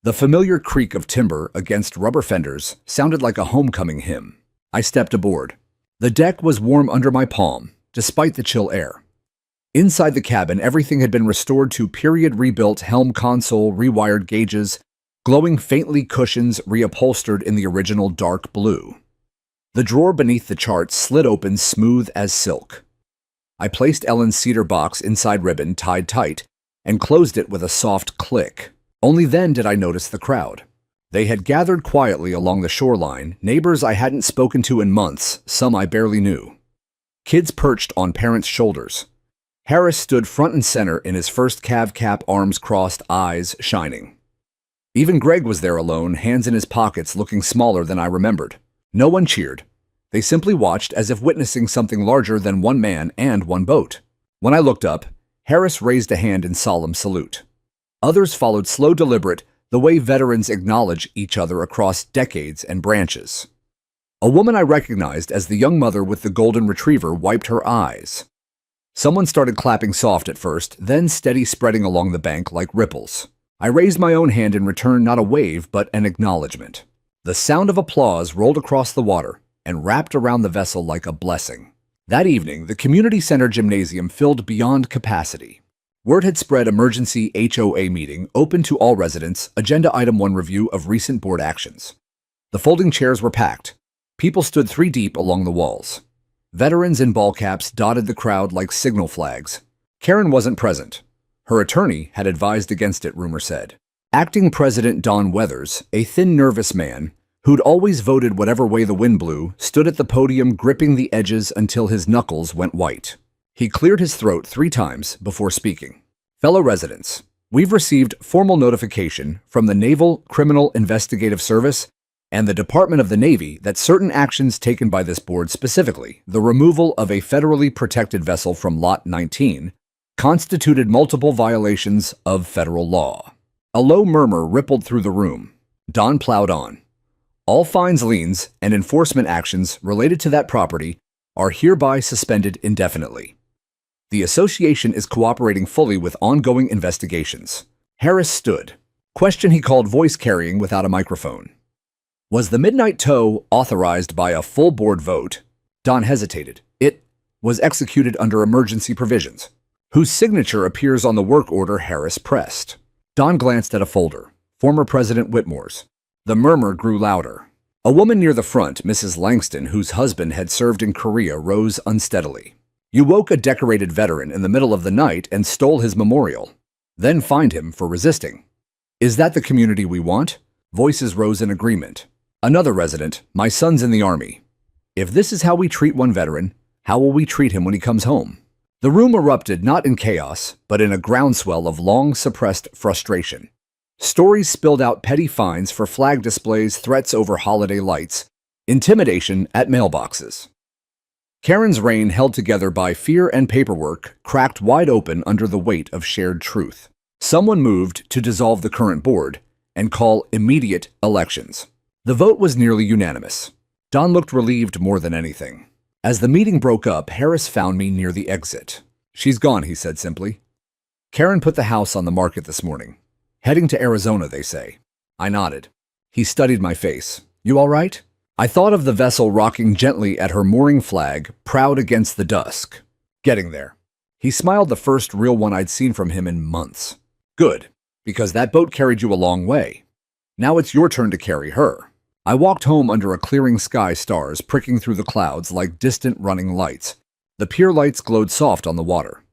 The familiar creak of timber against rubber fenders sounded like a homecoming hymn. I stepped aboard. The deck was warm under my palm, despite the chill air. Inside the cabin, everything had been restored to period rebuilt: helm console, rewired gauges, glowing faintly, cushions reupholstered in the original dark blue. The drawer beneath the chart slid open, smooth as silk. I placed Ellen's cedar box inside ribbon, tied tight, and closed it with a soft click. Only then did I notice the crowd. They had gathered quietly along the shoreline, neighbors I hadn't spoken to in months, some I barely knew. Kids perched on parents' shoulders. Harris stood front and center in his first cav cap, arms crossed, eyes shining. Even Greg was there alone, hands in his pockets, looking smaller than I remembered. No one cheered. They simply watched, as if witnessing something larger than one man and one boat. When I looked up, Harris raised a hand in solemn salute. Others followed, slow, deliberate, the way veterans acknowledge each other across decades and branches. A woman I recognized as the young mother with the golden retriever wiped her eyes. Someone started clapping, soft at first, then steady, spreading along the bank like ripples. I raised my own hand in return, not a wave, but an acknowledgement. The sound of applause rolled across the water and wrapped around the vessel like a blessing. That evening, the community center gymnasium filled beyond capacity. Word had spread: emergency HOA meeting, open to all residents, agenda item 1, review of recent board actions. The folding chairs were packed. People stood 3 deep along the walls. Veterans in ball caps dotted the crowd like signal flags. Karen wasn't present. Her attorney had advised against it, rumor said. Acting President Don Weathers, a thin, nervous man who'd always voted whatever way the wind blew, stood at the podium, gripping the edges until his knuckles went white. He cleared his throat 3 times before speaking. Fellow residents, we've received formal notification from the Naval Criminal Investigative Service and the Department of the Navy that certain actions taken by this board, specifically the removal of a federally protected vessel from Lot 19, constituted multiple violations of federal law. A low murmur rippled through the room. Don plowed on. All fines, liens, and enforcement actions related to that property are hereby suspended indefinitely. The association is cooperating fully with ongoing investigations. Harris stood. Question he called voice carrying without a microphone. Was the midnight tow authorized by a full board vote? Don hesitated. It was executed under emergency provisions. Whose signature appears on the work order Harris pressed? Don glanced at a folder. Former President Whitmore's. The murmur grew louder. A woman near the front, Mrs. Langston, whose husband had served in Korea, rose unsteadily. You woke a decorated veteran in the middle of the night and stole his memorial, then fined him for resisting. Is that the community we want? Voices rose in agreement. Another resident, my son's in the Army. If this is how we treat one veteran, how will we treat him when he comes home? The room erupted not in chaos, but in a groundswell of long-suppressed frustration. Stories spilled out petty fines for flag displays, threats over holiday lights, intimidation at mailboxes. Karen's reign, held together by fear and paperwork, cracked wide open under the weight of shared truth. Someone moved to dissolve the current board and call immediate elections. The vote was nearly unanimous. Don looked relieved more than anything. As the meeting broke up, Harris found me near the exit. She's gone, he said simply. Karen put the house on the market this morning. Heading to Arizona, they say. I nodded. He studied my face. You all right? I thought of the vessel rocking gently at her mooring flag, proud against the dusk. Getting there. He smiled, the first real one I'd seen from him in months. Good, because that boat carried you a long way. Now it's your turn to carry her. I walked home under a clearing sky, stars pricking through the clouds like distant running lights. The pier lights glowed soft on the water.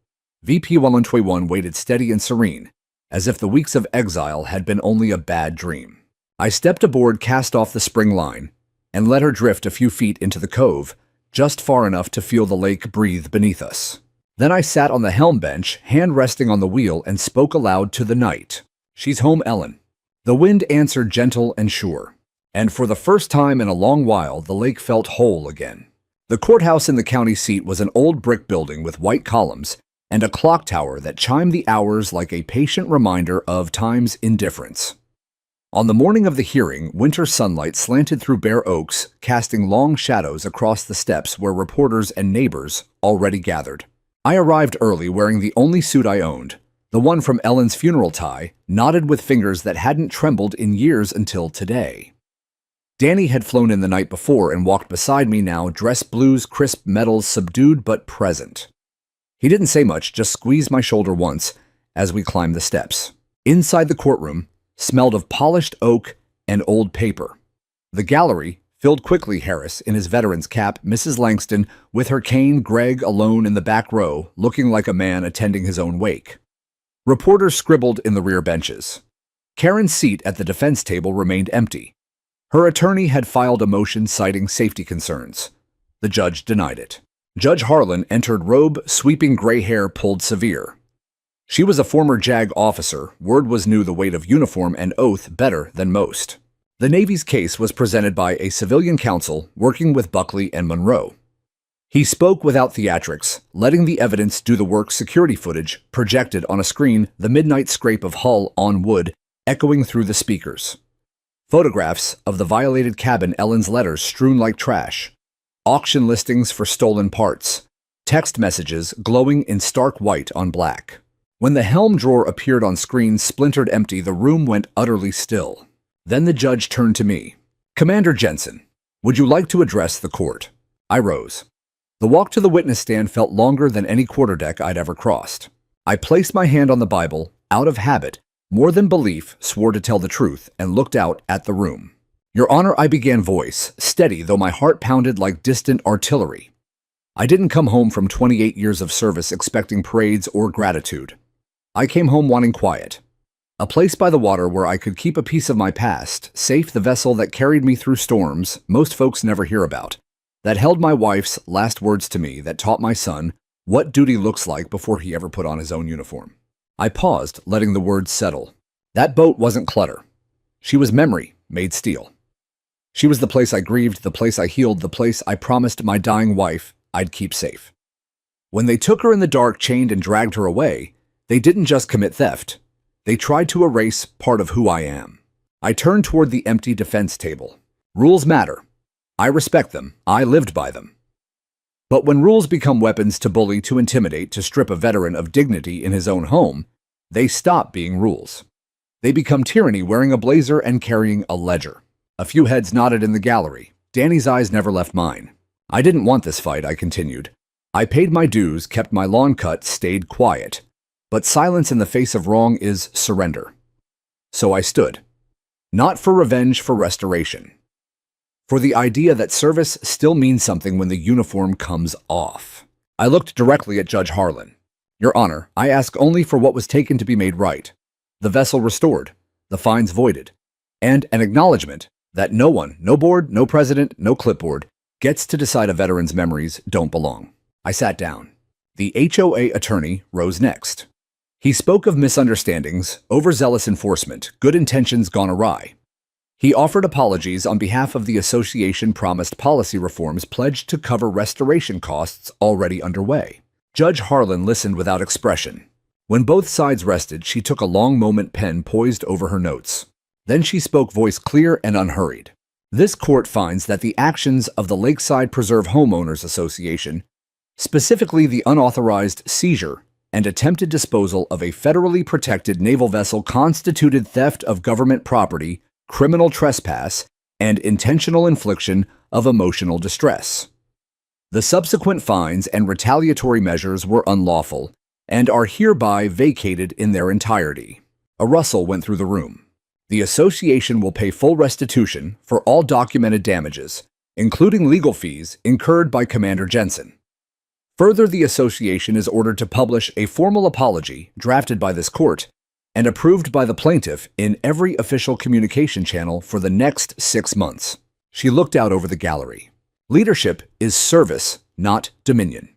VP 121 waited steady and serene, as if the weeks of exile had been only a bad dream. I stepped aboard, cast off the spring line, and let her drift a few feet into the cove, just far enough to feel the lake breathe beneath us. Then I sat on the helm bench, hand resting on the wheel, and spoke aloud to the night. She's home, Ellen. The wind answered, gentle and sure. And for the first time in a long while, the lake felt whole again. The courthouse in the county seat was an old brick building with white columns and a clock tower that chimed the hours like a patient reminder of time's indifference. On the morning of the hearing, winter sunlight slanted through bare oaks, casting long shadows across the steps where reporters and neighbors already gathered. I arrived early, wearing the only suit I owned, the one from Ellen's funeral tie, knotted with fingers that hadn't trembled in years until today. Danny had flown in the night before and walked beside me now, dress blues, crisp metals, subdued but present. He didn't say much, just squeezed my shoulder once as we climbed the steps. Inside the courtroom smelled of polished oak and old paper. The gallery filled quickly, Harris in his veteran's cap, Mrs. Langston with her cane, Greg alone in the back row, looking like a man attending his own wake. Reporters scribbled in the rear benches. Karen's seat at the defense table remained empty. Her attorney had filed a motion citing safety concerns. The judge denied it. Judge Harlan entered, robe, sweeping gray hair pulled severe. She was a former JAG officer. Word was new, the weight of uniform and oath better than most. The Navy's case was presented by a civilian counsel working with Buckley and Monroe. He spoke without theatrics, letting the evidence do the work. Security footage projected on a screen, the midnight scrape of hull on wood echoing through the speakers. Photographs of the violated cabin, Ellen's letters strewn like trash. Auction listings for stolen parts. Text messages glowing in stark white on black. When the helm drawer appeared on screen, splintered empty, the room went utterly still. Then the judge turned to me. Commander Jensen, would you like to address the court? I rose. The walk to the witness stand felt longer than any quarterdeck I'd ever crossed. I placed my hand on the Bible, out of habit, more than belief, swore to tell the truth, and looked out at the room. Your Honor, I began, voice steady, though my heart pounded like distant artillery. I didn't come home from 28 years of service expecting parades or gratitude. I came home wanting quiet. A place by the water where I could keep a piece of my past, safe, the vessel that carried me through storms most folks never hear about, that held my wife's last words to me, that taught my son what duty looks like before he ever put on his own uniform. I paused, letting the words settle. That boat wasn't clutter. She was memory made steel. She was the place I grieved, the place I healed, the place I promised my dying wife I'd keep safe. When they took her in the dark, chained and dragged her away, they didn't just commit theft. They tried to erase part of who I am. I turned toward the empty defense table. Rules matter. I respect them. I lived by them. But when rules become weapons to bully, to intimidate, to strip a veteran of dignity in his own home, they stop being rules. They become tyranny, wearing a blazer and carrying a ledger. A few heads nodded in the gallery. Danny's eyes never left mine. I didn't want this fight, I continued. I paid my dues, kept my lawn cut, stayed quiet. But silence in the face of wrong is surrender. So I stood. Not for revenge, for restoration. For the idea that service still means something when the uniform comes off. I looked directly at Judge Harlan. Your Honor, I ask only for what was taken to be made right. The vessel restored, the fines voided, and an acknowledgement that no one, no board, no president, no clipboard, gets to decide a veteran's memories don't belong. I sat down. The HOA attorney rose next. He spoke of misunderstandings, overzealous enforcement, good intentions gone awry. He offered apologies on behalf of the association, promised policy reforms pledged to cover restoration costs already underway. Judge Harlan listened without expression. When both sides rested, she took a long moment, pen poised over her notes. Then she spoke, voice clear and unhurried. This court finds that the actions of the Lakeside Preserve Homeowners Association, specifically the unauthorized seizure and attempted disposal of a federally protected naval vessel, constituted theft of government property, criminal trespass, and intentional infliction of emotional distress. The subsequent fines and retaliatory measures were unlawful and are hereby vacated in their entirety. A rustle went through the room. The association will pay full restitution for all documented damages, including legal fees incurred by Commander Jensen. Further, the association is ordered to publish a formal apology drafted by this court and approved by the plaintiff in every official communication channel for the next 6 months. She looked out over the gallery. Leadership is service, not dominion.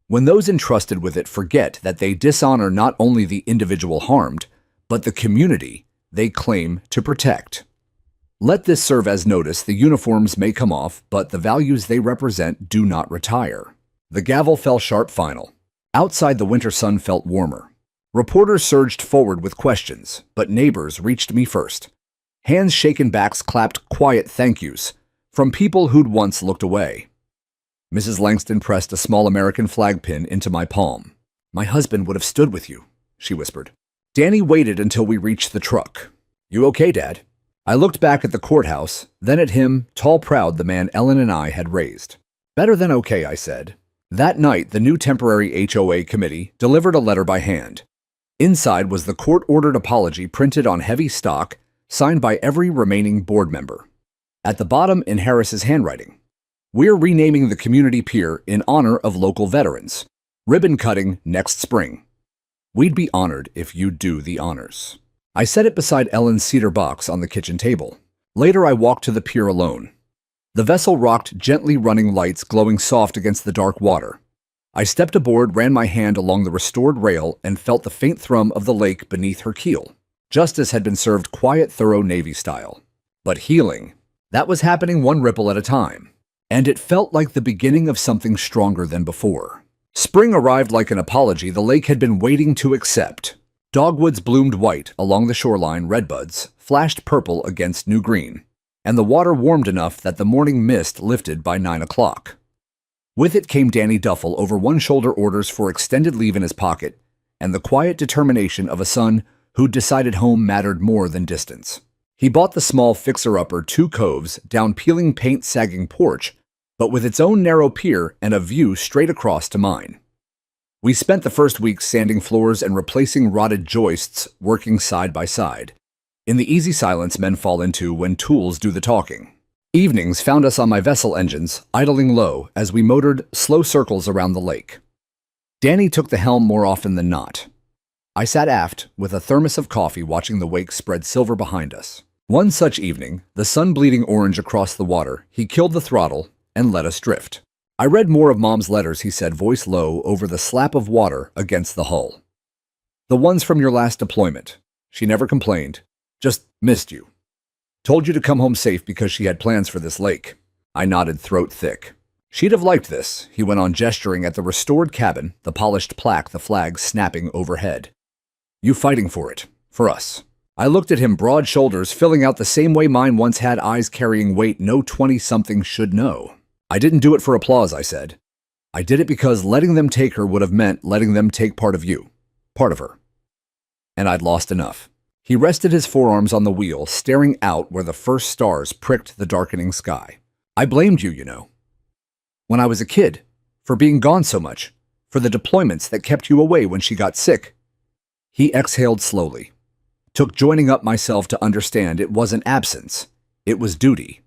When those entrusted with it forget that they dishonor not only the individual harmed, but the community they claim to protect. Let this serve as notice: the uniforms may come off, but the values they represent do not retire. The gavel fell sharp final. Outside, the winter sun felt warmer. Reporters surged forward with questions, but neighbors reached me first. Hands shaken, backs clapped quiet thank yous from people who'd once looked away. Mrs. Langston pressed a small American flag pin into my palm. My husband would have stood with you, she whispered. Danny waited until we reached the truck. You okay, Dad? I looked back at the courthouse, then at him, tall, proud, the man Ellen and I had raised. Better than okay, I said. That night, the new temporary HOA committee delivered a letter by hand. Inside was the court-ordered apology printed on heavy stock, signed by every remaining board member. At the bottom, in Harris's handwriting, we're renaming the community pier in honor of local veterans. Ribbon cutting next spring. We'd be honored if you'd do the honors. I set it beside Ellen's cedar box on the kitchen table. Later, I walked to the pier alone. The vessel rocked gently, running lights glowing soft against the dark water. I stepped aboard, ran my hand along the restored rail, and felt the faint thrum of the lake beneath her keel. Justice had been served quiet, thorough, Navy style. But healing, that was happening one ripple at a time. And it felt like the beginning of something stronger than before. Spring arrived like an apology the lake had been waiting to accept. Dogwoods bloomed white along the shoreline, redbuds flashed purple against new green, and the water warmed enough that the morning mist lifted by 9 o'clock. With it came Danny Duffel, over one shoulder, orders for extended leave in his pocket, and the quiet determination of a son who'd decided home mattered more than distance. He bought the small fixer-upper, 2 coves, down peeling paint sagging porch, but with its own narrow pier and a view straight across to mine. We spent the first week sanding floors and replacing rotted joists, working side by side, in the easy silence men fall into when tools do the talking. Evenings found us on my vessel engines, idling low as we motored slow circles around the lake. Danny took the helm more often than not. I sat aft with a thermos of coffee, watching the wake spread silver behind us. One such evening, the sun bleeding orange across the water, he killed the throttle and let us drift. I read more of Mom's letters, he said, voice low over the slap of water against the hull. The ones from your last deployment. She never complained, just missed you. Told you to come home safe because she had plans for this lake. I nodded, throat thick. She'd have liked this, he went on, gesturing at the restored cabin, the polished plaque, the flag snapping overhead. You fighting for it, for us. I looked at him, broad shoulders filling out the same way mine once had, eyes carrying weight no 20-something should know. I didn't do it for applause, I said. I did it because letting them take her would have meant letting them take part of you, part of her. And I'd lost enough. He rested his forearms on the wheel, staring out where the first stars pricked the darkening sky. I blamed you, you know. When I was a kid, for being gone so much, for the deployments that kept you away when she got sick. He exhaled slowly. Took joining up myself to understand it wasn't absence, it was duty.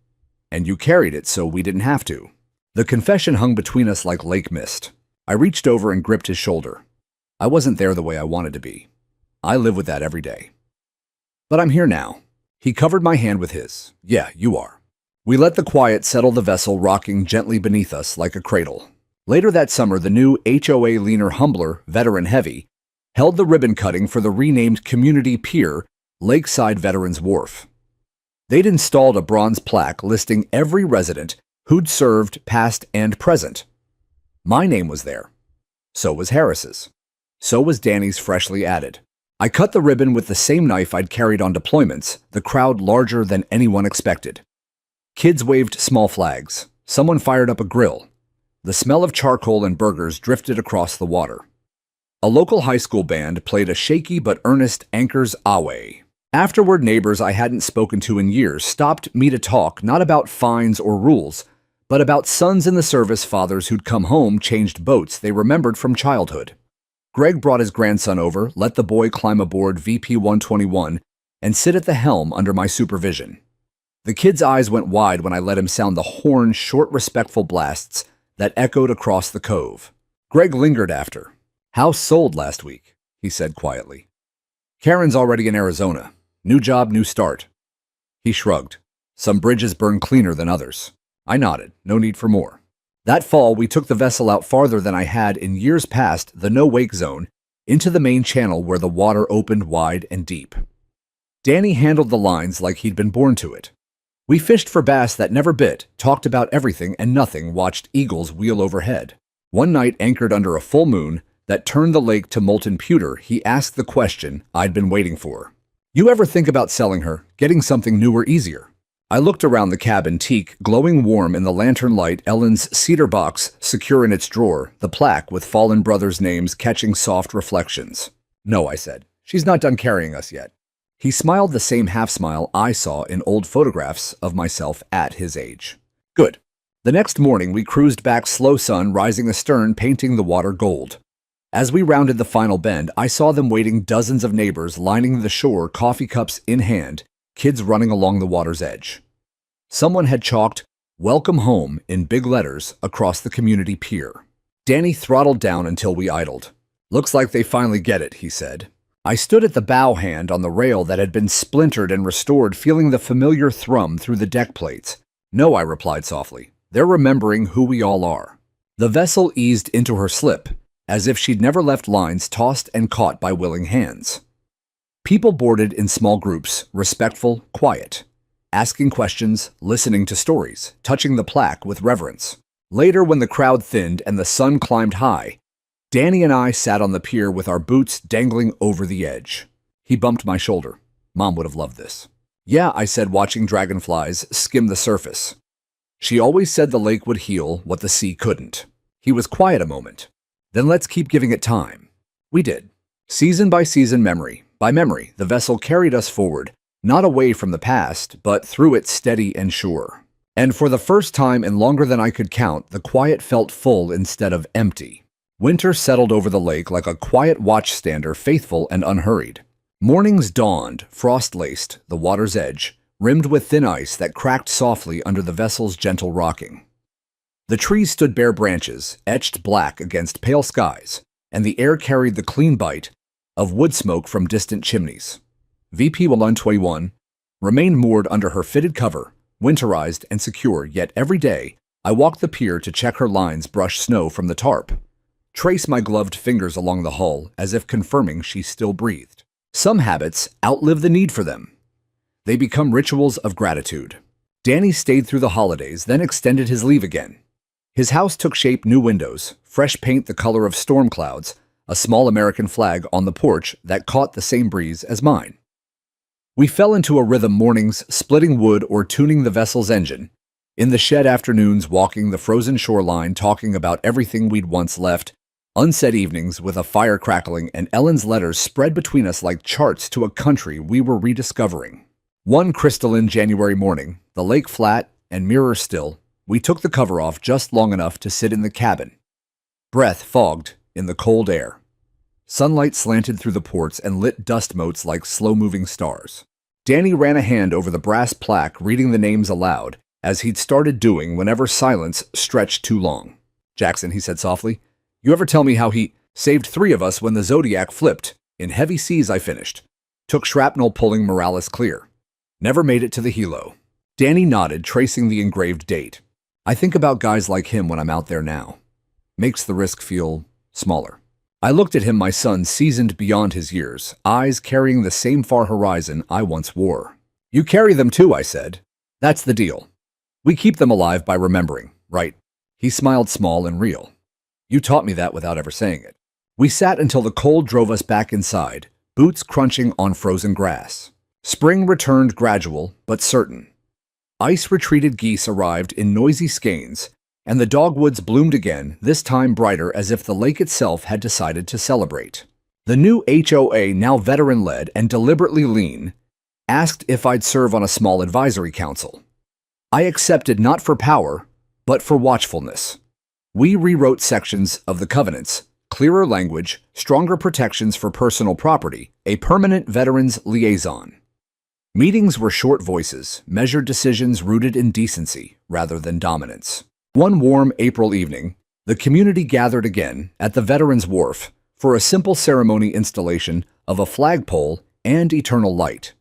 And you carried it so we didn't have to. The confession hung between us like lake mist. I reached over and gripped his shoulder. I wasn't there the way I wanted to be. I live with that every day. But I'm here now. He covered my hand with his. Yeah, you are. We let the quiet settle the vessel, rocking gently beneath us like a cradle. Later that summer, the new HOA leaner, humbler, veteran heavy, held the ribbon cutting for the renamed community pier, Lakeside Veterans Wharf. They'd installed a bronze plaque listing every resident who'd served past and present. My name was there. So was Harris's. So was Danny's, freshly added. I cut the ribbon with the same knife I'd carried on deployments, the crowd larger than anyone expected. Kids waved small flags. Someone fired up a grill. The smell of charcoal and burgers drifted across the water. A local high school band played a shaky but earnest Anchor's Awe. Afterward, neighbors I hadn't spoken to in years stopped me to talk not about fines or rules, but about sons in the service, fathers who'd come home, changed boats they remembered from childhood. Greg brought his grandson over, let the boy climb aboard VP 121, and sit at the helm under my supervision. The kid's eyes went wide when I let him sound the horn's short, respectful blasts that echoed across the cove. Greg lingered after. House sold last week, he said quietly. Karen's already in Arizona. New job, new start. He shrugged. Some bridges burn cleaner than others. I nodded. No need for more. That fall, we took the vessel out farther than I had in years past the no-wake zone, into the main channel where the water opened wide and deep. Danny handled the lines like he'd been born to it. We fished for bass that never bit, talked about everything and nothing, watched eagles wheel overhead. One night, anchored under a full moon that turned the lake to molten pewter, he asked the question I'd been waiting for. You ever think about selling her, getting something newer, easier? I looked around the cabin, teak glowing warm in the lantern light, Ellen's cedar box secure in its drawer, the plaque with fallen brothers' names catching soft reflections. No, I said. She's not done carrying us yet. He smiled, the same half-smile I saw in old photographs of myself at his age. Good. The next morning, we cruised back, slow sun rising astern, painting the water gold. As we rounded the final bend, I saw them waiting, dozens of neighbors lining the shore, coffee cups in hand, kids running along the water's edge. Someone had chalked, "Welcome home," in big letters across the community pier. Danny throttled down until we idled. Looks like they finally get it, he said. I stood at the bow hand on the rail that had been splintered and restored, feeling the familiar thrum through the deck plates. No, I replied softly. They're remembering who we all are. The vessel eased into her slip, as if she'd never left, lines tossed and caught by willing hands. People boarded in small groups, respectful, quiet, asking questions, listening to stories, touching the plaque with reverence. Later, when the crowd thinned and the sun climbed high, Danny and I sat on the pier with our boots dangling over the edge. He bumped my shoulder. Mom would have loved this. Yeah, I said, watching dragonflies skim the surface. She always said the lake would heal what the sea couldn't. He was quiet a moment. Then let's keep giving it time. We did. Season by season, memory by memory, the vessel carried us forward, not away from the past, but through it, steady and sure. And for the first time in longer than I could count, the quiet felt full instead of empty. Winter settled over the lake like a quiet watchstander, faithful and unhurried. Mornings dawned, frost-laced, the water's edge, rimmed with thin ice that cracked softly under the vessel's gentle rocking. The trees stood bare branches, etched black against pale skies, and the air carried the clean bite of wood smoke from distant chimneys. VP 121 remained moored under her fitted cover, winterized and secure, yet every day I walked the pier to check her lines, brush snow from the tarp, trace my gloved fingers along the hull as if confirming she still breathed. Some habits outlive the need for them. They become rituals of gratitude. Danny stayed through the holidays, then extended his leave again. His house took shape, new windows, fresh paint the color of storm clouds, a small American flag on the porch that caught the same breeze as mine. We fell into a rhythm mornings, splitting wood or tuning the vessel's engine. In the shed afternoons, walking the frozen shoreline, talking about everything we'd once left. Unsaid evenings with a fire crackling and Ellen's letters spread between us like charts to a country we were rediscovering. One crystalline January morning, the lake flat and mirror still, we took the cover off just long enough to sit in the cabin. Breath fogged in the cold air. Sunlight slanted through the ports and lit dust motes like slow-moving stars. Danny ran a hand over the brass plaque, reading the names aloud, as he'd started doing whenever silence stretched too long. "Jackson," he said softly, "you ever tell me how he saved 3 of us when the Zodiac flipped? In heavy seas, I finished. Took shrapnel pulling Morales clear. Never made it to the helo." Danny nodded, tracing the engraved date. "I think about guys like him when I'm out there now. Makes the risk feel smaller." I looked at him, my son seasoned beyond his years, eyes carrying the same far horizon I once wore. "You carry them too," I said. "That's the deal. We keep them alive by remembering, right?" He smiled small and real. "You taught me that without ever saying it." We sat until the cold drove us back inside, boots crunching on frozen grass. Spring returned, gradual but certain. Ice-retreated geese arrived in noisy skeins, and the dogwoods bloomed again, this time brighter, as if the lake itself had decided to celebrate. The new HOA, now veteran-led and deliberately lean, asked if I'd serve on a small advisory council. I accepted, not for power, but for watchfulness. We rewrote sections of the covenants, clearer language, stronger protections for personal property, a permanent veterans liaison. Meetings were short voices, measured decisions rooted in decency rather than dominance. One warm April evening, the community gathered again at the Veterans Wharf for a simple ceremony installation of a flagpole and eternal light.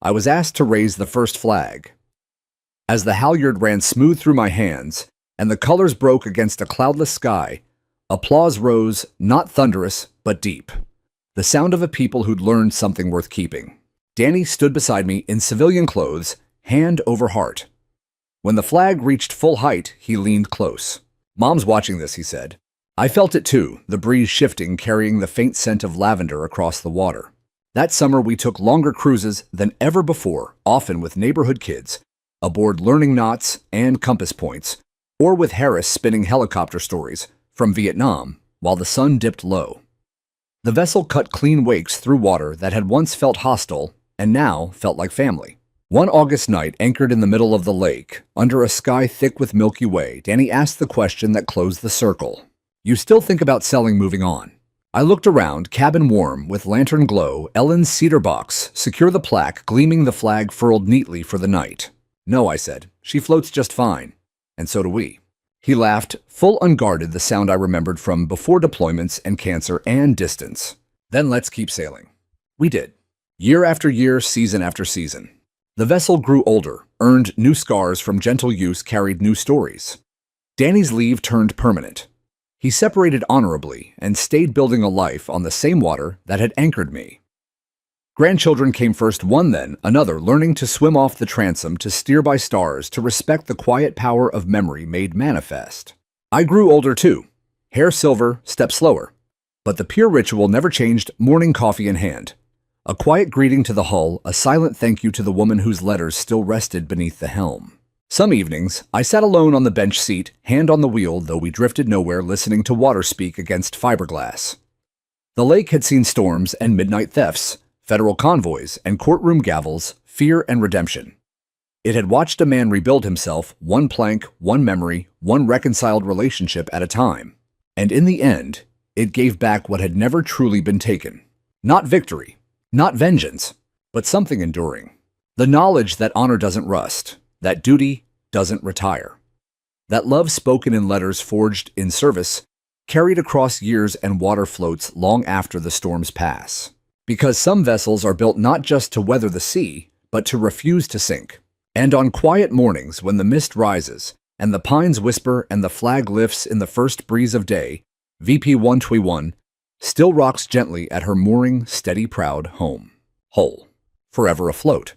I was asked to raise the first flag. As the halyard ran smooth through my hands and the colors broke against a cloudless sky, applause rose, not thunderous, but deep. The sound of a people who'd learned something worth keeping. Danny stood beside me in civilian clothes, hand over heart. When the flag reached full height, he leaned close. "Mom's watching this," he said. I felt it too, the breeze shifting, carrying the faint scent of lavender across the water. That summer we took longer cruises than ever before, often with neighborhood kids, aboard learning knots and compass points, or with Harris spinning helicopter stories from Vietnam while the sun dipped low. The vessel cut clean wakes through water that had once felt hostile and now felt like family. One August night, anchored in the middle of the lake, under a sky thick with Milky Way, Danny asked the question that closed the circle. "You still think about selling, moving on?" I looked around, cabin warm, with lantern glow, Ellen's cedar box, secure the plaque, gleaming the flag furled neatly for the night. "No," I said. "She floats just fine. And so do we." He laughed, full unguarded, the sound I remembered from before deployments and cancer and distance. "Then let's keep sailing." We did. Year after year, season after season. The vessel grew older, earned new scars from gentle use, carried new stories. Danny's leave turned permanent. He separated honorably and stayed building a life on the same water that had anchored me. Grandchildren came first, one then another, learning to swim off the transom, to steer by stars, to respect the quiet power of memory made manifest. I grew older too. Hair silver, step slower. But the pure ritual never changed, morning coffee in hand. A quiet greeting to the hull, a silent thank you to the woman whose letters still rested beneath the helm. Some evenings, I sat alone on the bench seat, hand on the wheel, though we drifted nowhere, listening to water speak against fiberglass. The lake had seen storms and midnight thefts, federal convoys and courtroom gavels, fear and redemption. It had watched a man rebuild himself, one plank, one memory, one reconciled relationship at a time. And in the end, it gave back what had never truly been taken. Not victory, not vengeance, but something enduring. The knowledge that honor doesn't rust, that duty doesn't retire, that love spoken in letters forged in service, carried across years and water floats long after the storms pass. Because some vessels are built not just to weather the sea, but to refuse to sink. And on quiet mornings when the mist rises, and the pines whisper and the flag lifts in the first breeze of day, VP 121 still rocks gently at her mooring, steady, proud home. Whole, forever afloat.